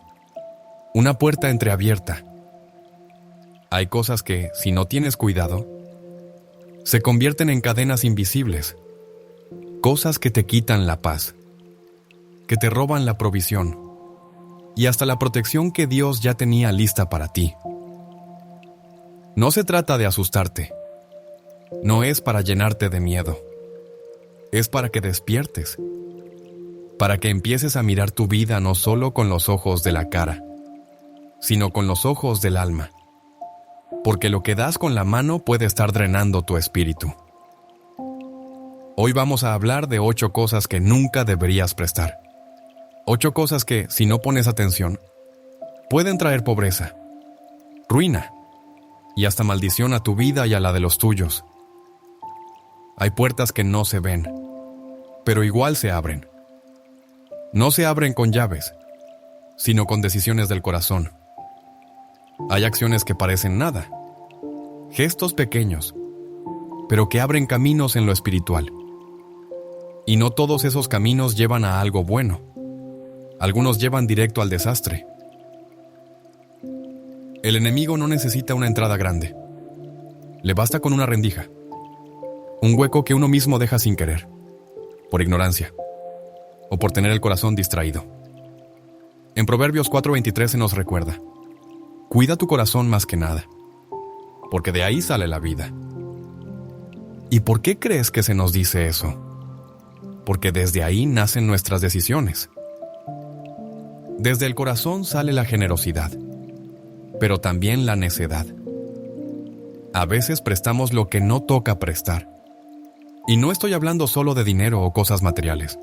una puerta entreabierta. Hay cosas que, si no tienes cuidado, se convierten en cadenas invisibles, cosas que te quitan la paz, que te roban la provisión, y hasta la protección que Dios ya tenía lista para ti. No se trata de asustarte. No es para llenarte de miedo. Es para que despiertes. Para que empieces a mirar tu vida no solo con los ojos de la cara, sino con los ojos del alma. Porque lo que das con la mano puede estar drenando tu espíritu. Hoy vamos a hablar de 8 cosas que nunca deberías prestar. 8 cosas que, si no pones atención, pueden traer pobreza, ruina y hasta maldición a tu vida y a la de los tuyos. Hay puertas que no se ven, pero igual se abren. No se abren con llaves, sino con decisiones del corazón. Hay acciones que parecen nada, gestos pequeños, pero que abren caminos en lo espiritual. Y no todos esos caminos llevan a algo bueno. Algunos llevan directo al desastre. El enemigo no necesita una entrada grande. Le basta con una rendija. Un hueco que uno mismo deja sin querer, por ignorancia, o por tener el corazón distraído. En Proverbios 4:23 se nos recuerda: cuida tu corazón más que nada, porque de ahí sale la vida. ¿Y por qué crees que se nos dice eso? Porque desde ahí nacen nuestras decisiones. Desde el corazón sale la generosidad, pero también la necedad. A veces prestamos lo que no toca prestar. Y no estoy hablando solo de dinero o cosas materiales.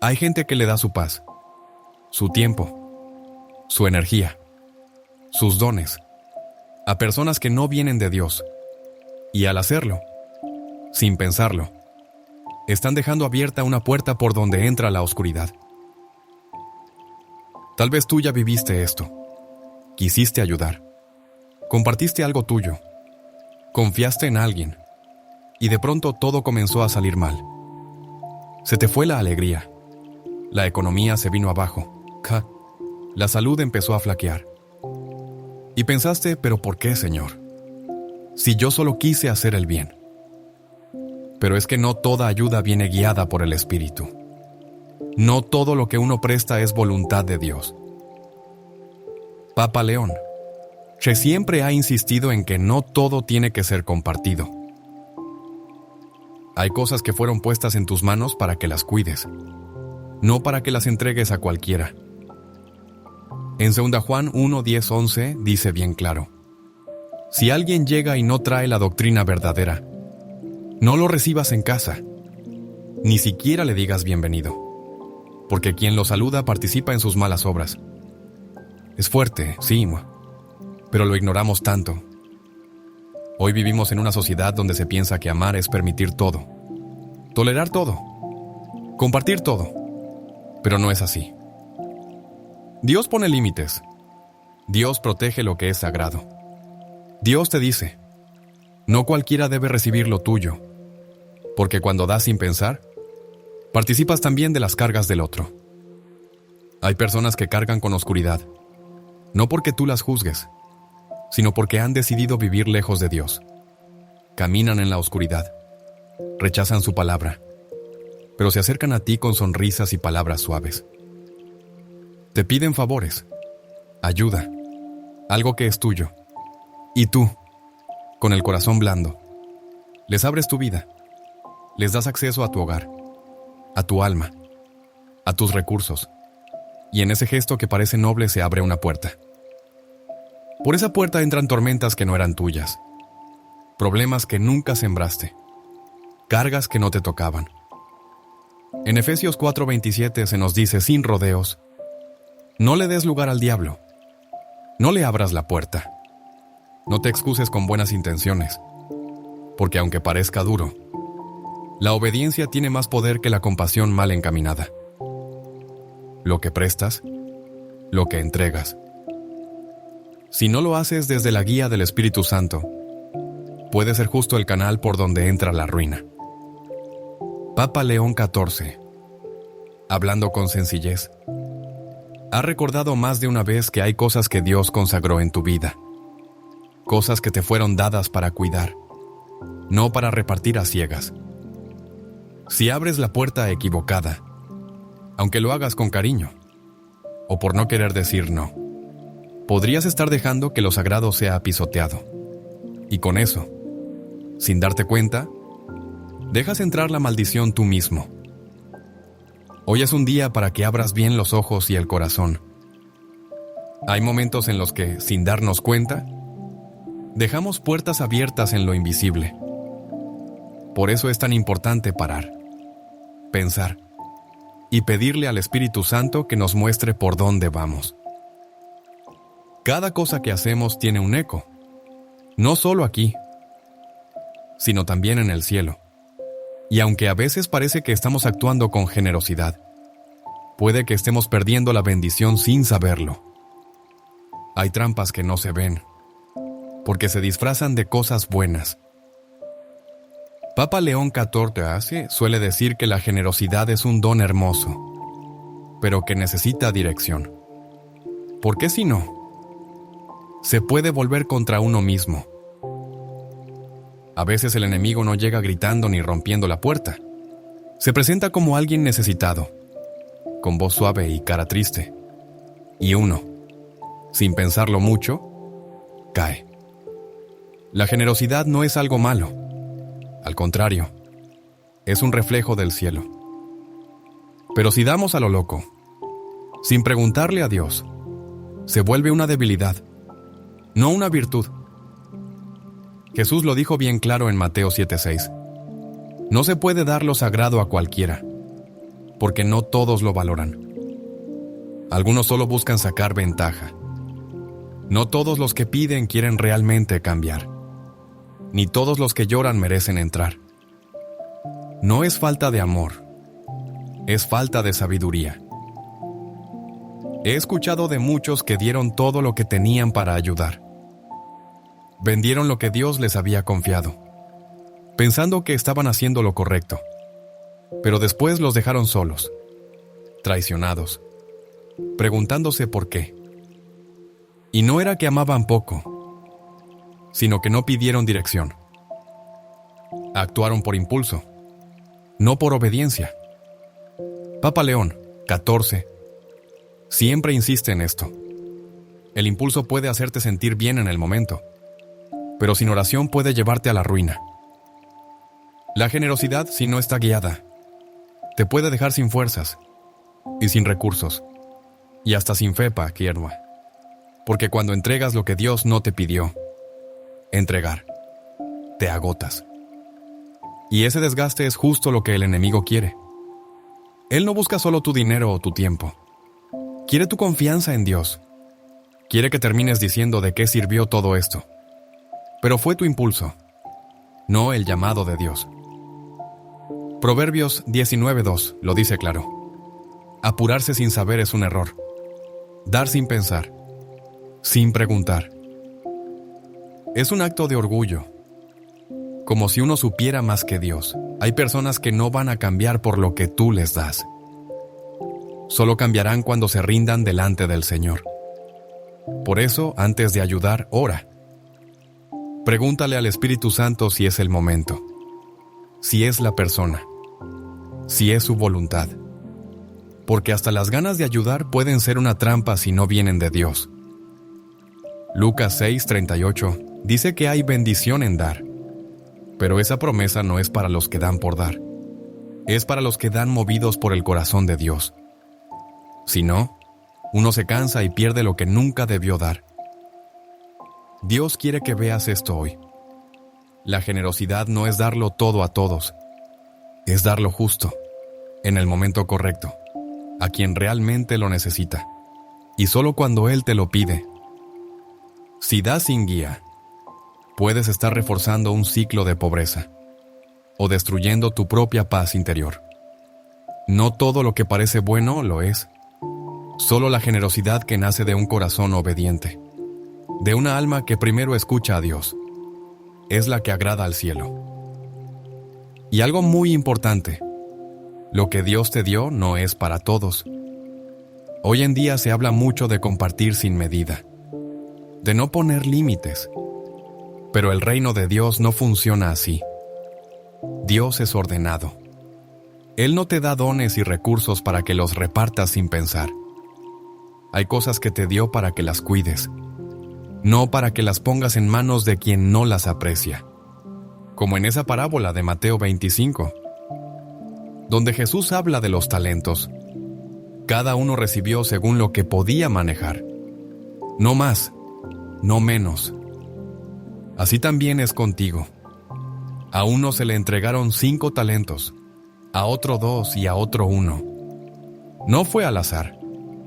Hay gente que le da su paz, su tiempo, su energía, sus dones, a personas que no vienen de Dios. Y al hacerlo, sin pensarlo, están dejando abierta una puerta por donde entra la oscuridad. Tal vez tú ya viviste esto. Quisiste ayudar. Compartiste algo tuyo. Confiaste en alguien. Y de pronto todo comenzó a salir mal. Se te fue la alegría. La economía se vino abajo. La salud empezó a flaquear. Y pensaste, ¿pero por qué, Señor? Si yo solo quise hacer el bien. Pero es que no toda ayuda viene guiada por el Espíritu. No todo lo que uno presta es voluntad de Dios. Papa León, que siempre ha insistido en que no todo tiene que ser compartido. Hay cosas que fueron puestas en tus manos para que las cuides, no para que las entregues a cualquiera. En 2 Juan 1, 10, 11 dice bien claro: si alguien llega y no trae la doctrina verdadera, no lo recibas en casa, ni siquiera le digas bienvenido, porque quien lo saluda participa en sus malas obras. Es fuerte, sí, pero lo ignoramos tanto. Hoy vivimos en una sociedad donde se piensa que amar es permitir todo, tolerar todo, compartir todo, pero no es así. Dios pone límites. Dios protege lo que es sagrado. Dios te dice: no cualquiera debe recibir lo tuyo, porque cuando das sin pensar, participas también de las cargas del otro. Hay personas que cargan con oscuridad, no porque tú las juzgues, sino porque han decidido vivir lejos de Dios. Caminan en la oscuridad, rechazan su palabra, pero se acercan a ti con sonrisas y palabras suaves. Te piden favores, ayuda, algo que es tuyo. Y tú, con el corazón blando, les abres tu vida, les das acceso a tu hogar, a tu alma, a tus recursos, y en ese gesto que parece noble se abre una puerta. Por esa puerta entran tormentas que no eran tuyas, problemas que nunca sembraste, cargas que no te tocaban. En Efesios 4:27 se nos dice sin rodeos: no le des lugar al diablo, no le abras la puerta, no te excuses con buenas intenciones, porque aunque parezca duro, la obediencia tiene más poder que la compasión mal encaminada. Lo que prestas, lo que entregas. Si no lo haces desde la guía del Espíritu Santo, puede ser justo el canal por donde entra la ruina. Papa León XIV, hablando con sencillez, ha recordado más de una vez que hay cosas que Dios consagró en tu vida, cosas que te fueron dadas para cuidar, no para repartir a ciegas. Si abres la puerta equivocada, aunque lo hagas con cariño, o por no querer decir no, podrías estar dejando que lo sagrado sea pisoteado. Y con eso, sin darte cuenta, dejas entrar la maldición tú mismo. Hoy es un día para que abras bien los ojos y el corazón. Hay momentos en los que, sin darnos cuenta, dejamos puertas abiertas en lo invisible. Por eso es tan importante parar, pensar y pedirle al Espíritu Santo que nos muestre por dónde vamos. Cada cosa que hacemos tiene un eco, no solo aquí, sino también en el cielo. Y aunque a veces parece que estamos actuando con generosidad, puede que estemos perdiendo la bendición sin saberlo. Hay trampas que no se ven, porque se disfrazan de cosas buenas. Papa León XIV suele decir que la generosidad es un don hermoso, pero que necesita dirección. Porque si no, se puede volver contra uno mismo. A veces el enemigo no llega gritando ni rompiendo la puerta. Se presenta como alguien necesitado, con voz suave y cara triste. Y uno, sin pensarlo mucho, cae. La generosidad no es algo malo. Al contrario, es un reflejo del cielo. Pero si damos a lo loco, sin preguntarle a Dios, se vuelve una debilidad, no una virtud. Jesús lo dijo bien claro en Mateo 7:6. No se puede dar lo sagrado a cualquiera, porque no todos lo valoran. Algunos solo buscan sacar ventaja. No todos los que piden quieren realmente cambiar. Ni todos los que lloran merecen entrar. No es falta de amor, es falta de sabiduría. He escuchado de muchos que dieron todo lo que tenían para ayudar. Vendieron lo que Dios les había confiado, pensando que estaban haciendo lo correcto, pero después los dejaron solos, traicionados, preguntándose por qué. Y no era que amaban poco, sino que no pidieron dirección. Actuaron por impulso, no por obediencia. Papa León, 14. Siempre insiste en esto. El impulso puede hacerte sentir bien en el momento, pero sin oración puede llevarte a la ruina. La generosidad, si no está guiada, te puede dejar sin fuerzas y sin recursos, y hasta sin fe, Paquierwa. Porque cuando entregas lo que Dios no te pidió entregar, te agotas. Y ese desgaste es justo lo que el enemigo quiere. Él no busca solo tu dinero o tu tiempo. Quiere tu confianza en Dios. Quiere que termines diciendo de qué sirvió todo esto. Pero fue tu impulso, no el llamado de Dios. Proverbios 19:2 lo dice claro. Apurarse sin saber es un error. Dar sin pensar, sin preguntar. Es un acto de orgullo. Como si uno supiera más que Dios. Hay personas que no van a cambiar por lo que tú les das. Solo cambiarán cuando se rindan delante del Señor. Por eso, antes de ayudar, ora. Pregúntale al Espíritu Santo si es el momento, si es la persona, si es su voluntad. Porque hasta las ganas de ayudar pueden ser una trampa si no vienen de Dios. Lucas 6:38 dice que hay bendición en dar, pero esa promesa no es para los que dan por dar, es para los que dan movidos por el corazón de Dios. Si no, uno se cansa y pierde lo que nunca debió dar. Dios quiere que veas esto hoy. La generosidad no es darlo todo a todos, es dar lo justo, en el momento correcto, a quien realmente lo necesita, y solo cuando Él te lo pide. Si das sin guía, puedes estar reforzando un ciclo de pobreza o destruyendo tu propia paz interior. No todo lo que parece bueno lo es. Solo la generosidad que nace de un corazón obediente, de una alma que primero escucha a Dios, es la que agrada al cielo. Y algo muy importante, lo que Dios te dio no es para todos. Hoy en día se habla mucho de compartir sin medida, de no poner límites. Pero el reino de Dios no funciona así. Dios es ordenado. Él no te da dones y recursos para que los repartas sin pensar. Hay cosas que te dio para que las cuides, no para que las pongas en manos de quien no las aprecia. Como en esa parábola de Mateo 25, donde Jesús habla de los talentos. Cada uno recibió según lo que podía manejar. No más, no menos. Así también es contigo. A uno se le entregaron 5 talentos, a otro 2 y a otro 1. No fue al azar,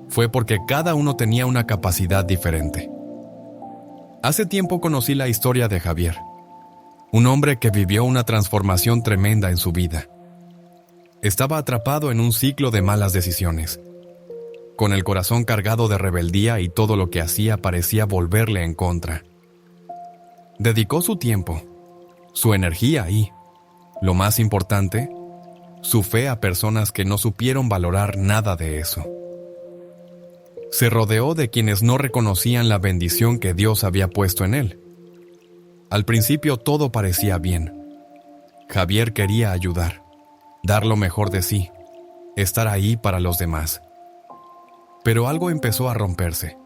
fue porque cada uno tenía una capacidad diferente. Hace tiempo conocí la historia de Javier, un hombre que vivió una transformación tremenda en su vida. Estaba atrapado en un ciclo de malas decisiones, con el corazón cargado de rebeldía y todo lo que hacía parecía volverle en contra. Dedicó su tiempo, su energía y, lo más importante, su fe a personas que no supieron valorar nada de eso. Se rodeó de quienes no reconocían la bendición que Dios había puesto en él. Al principio todo parecía bien. Javier quería ayudar, dar lo mejor de sí, estar ahí para los demás. Pero algo empezó a romperse.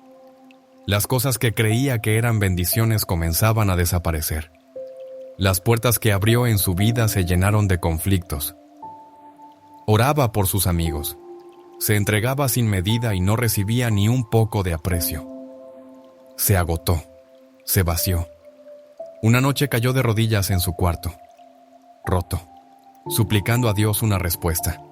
Las cosas que creía que eran bendiciones comenzaban a desaparecer. Las puertas que abrió en su vida se llenaron de conflictos. Oraba por sus amigos. Se entregaba sin medida y no recibía ni un poco de aprecio. Se agotó. Se vació. Una noche cayó de rodillas en su cuarto, roto, suplicando a Dios una respuesta.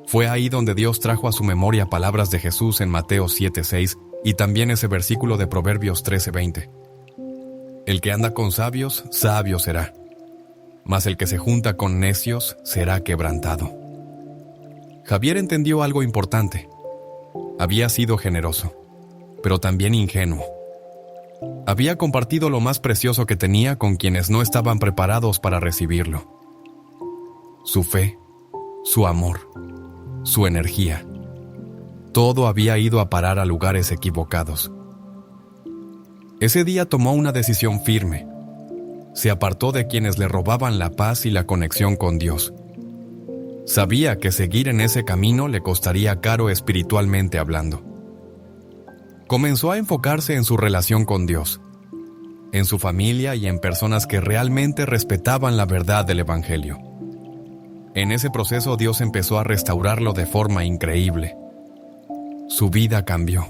Fue ahí donde Dios trajo a su memoria palabras de Jesús en Mateo 7:6 y también ese versículo de Proverbios 13:20. El que anda con sabios, sabio será, mas el que se junta con necios será quebrantado. Javier entendió algo importante. Había sido generoso, pero también ingenuo. Había compartido lo más precioso que tenía con quienes no estaban preparados para recibirlo. Su fe, su amor, su energía. Todo había ido a parar a lugares equivocados. Ese día tomó una decisión firme. Se apartó de quienes le robaban la paz y la conexión con Dios. Sabía que seguir en ese camino le costaría caro espiritualmente hablando. Comenzó a enfocarse en su relación con Dios, en su familia y en personas que realmente respetaban la verdad del Evangelio. En ese proceso Dios empezó a restaurarlo de forma increíble. Su vida cambió.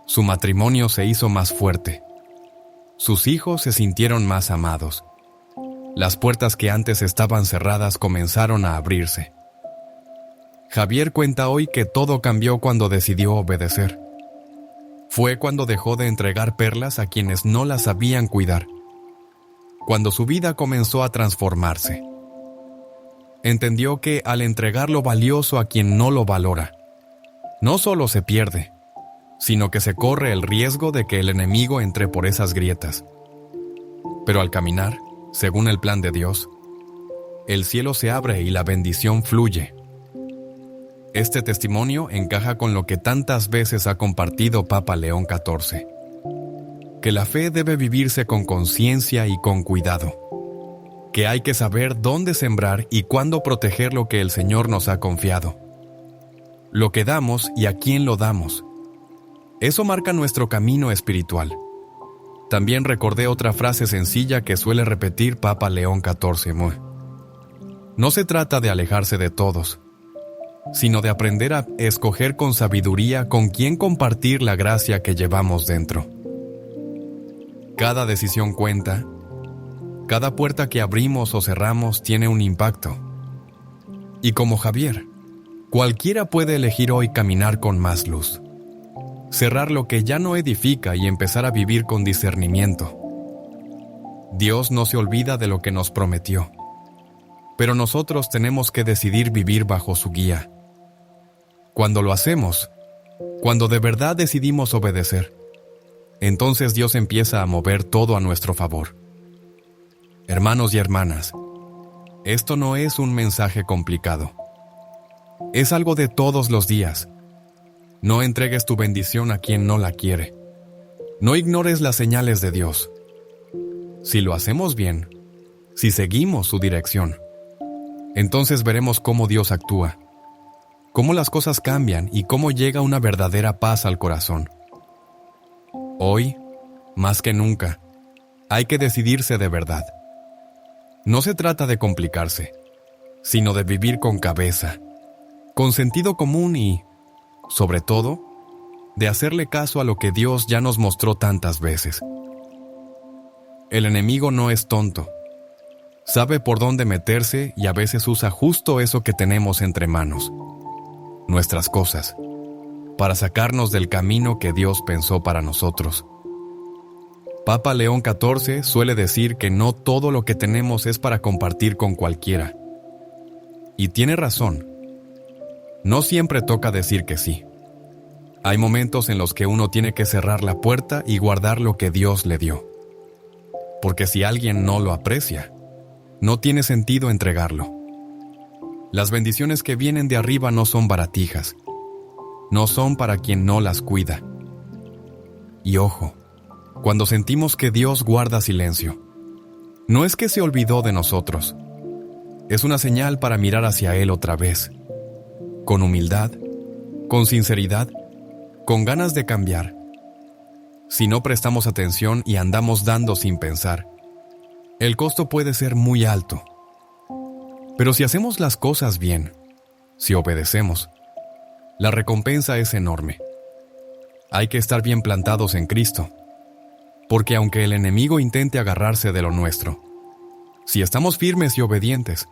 Su matrimonio se hizo más fuerte. Sus hijos se sintieron más amados. Las puertas que antes estaban cerradas comenzaron a abrirse. Javier cuenta hoy que todo cambió cuando decidió obedecer. Fue cuando dejó de entregar perlas a quienes no las sabían cuidar. Cuando su vida comenzó a transformarse. Entendió que al entregar lo valioso a quien no lo valora, no solo se pierde, sino que se corre el riesgo de que el enemigo entre por esas grietas. Pero al caminar, según el plan de Dios, el cielo se abre y la bendición fluye. Este testimonio encaja con lo que tantas veces ha compartido Papa León XIV, que la fe debe vivirse con conciencia y con cuidado, que hay que saber dónde sembrar y cuándo proteger lo que el Señor nos ha confiado, lo que damos y a quién lo damos. Eso marca nuestro camino espiritual. También recordé otra frase sencilla que suele repetir Papa León XIV. No se trata de alejarse de todos, sino de aprender a escoger con sabiduría con quién compartir la gracia que llevamos dentro. Cada decisión cuenta. Cada puerta que abrimos o cerramos tiene un impacto. Y como Javier, cualquiera puede elegir hoy caminar con más luz. Cerrar lo que ya no edifica y empezar a vivir con discernimiento. Dios no se olvida de lo que nos prometió, pero nosotros tenemos que decidir vivir bajo su guía. Cuando lo hacemos, cuando de verdad decidimos obedecer, entonces Dios empieza a mover todo a nuestro favor. Hermanos y hermanas, esto no es un mensaje complicado. Es algo de todos los días. No entregues tu bendición a quien no la quiere. No ignores las señales de Dios. Si lo hacemos bien, si seguimos su dirección, entonces veremos cómo Dios actúa, cómo las cosas cambian y cómo llega una verdadera paz al corazón. Hoy, más que nunca, hay que decidirse de verdad. No se trata de complicarse, sino de vivir con cabeza, con sentido común y, sobre todo, de hacerle caso a lo que Dios ya nos mostró tantas veces. El enemigo no es tonto. Sabe por dónde meterse y a veces usa justo eso que tenemos entre manos, nuestras cosas, para sacarnos del camino que Dios pensó para nosotros. Papa León XIV suele decir que no todo lo que tenemos es para compartir con cualquiera. Y tiene razón. No siempre toca decir que sí. Hay momentos en los que uno tiene que cerrar la puerta y guardar lo que Dios le dio. Porque si alguien no lo aprecia, no tiene sentido entregarlo. Las bendiciones que vienen de arriba no son baratijas. No son para quien no las cuida. Y ojo, cuando sentimos que Dios guarda silencio, no es que se olvidó de nosotros. Es una señal para mirar hacia Él otra vez. Con humildad, con sinceridad, con ganas de cambiar. Si no prestamos atención y andamos dando sin pensar, el costo puede ser muy alto. Pero si hacemos las cosas bien, si obedecemos, la recompensa es enorme. Hay que estar bien plantados en Cristo, porque aunque el enemigo intente agarrarse de lo nuestro, si estamos firmes y obedientes,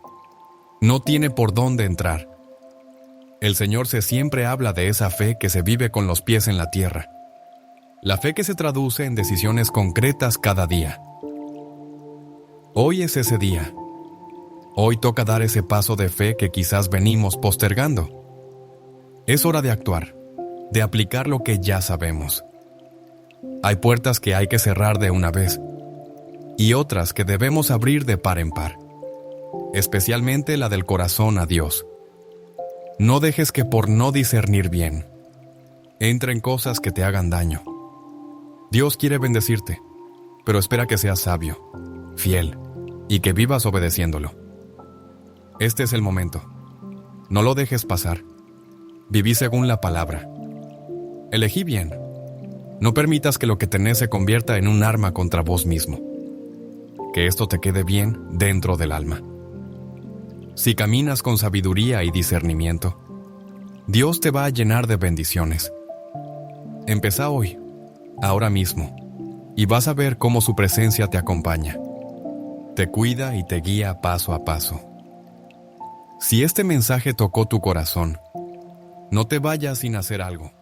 no tiene por dónde entrar. El Señor siempre habla de esa fe que se vive con los pies en la tierra. La fe que se traduce en decisiones concretas cada día. Hoy es ese día. Hoy toca dar ese paso de fe que quizás venimos postergando. Es hora de actuar, de aplicar lo que ya sabemos. Hay puertas que hay que cerrar de una vez y otras que debemos abrir de par en par, especialmente la del corazón a Dios. No dejes que por no discernir bien, entren cosas que te hagan daño. Dios quiere bendecirte, pero espera que seas sabio, fiel y que vivas obedeciéndolo. Este es el momento. No lo dejes pasar. Viví según la palabra. Elegí bien. No permitas que lo que tenés se convierta en un arma contra vos mismo. Que esto te quede bien dentro del alma. Si caminas con sabiduría y discernimiento, Dios te va a llenar de bendiciones. Empezá hoy, ahora mismo, y vas a ver cómo su presencia te acompaña. Te cuida y te guía paso a paso. Si este mensaje tocó tu corazón, no te vayas sin hacer algo.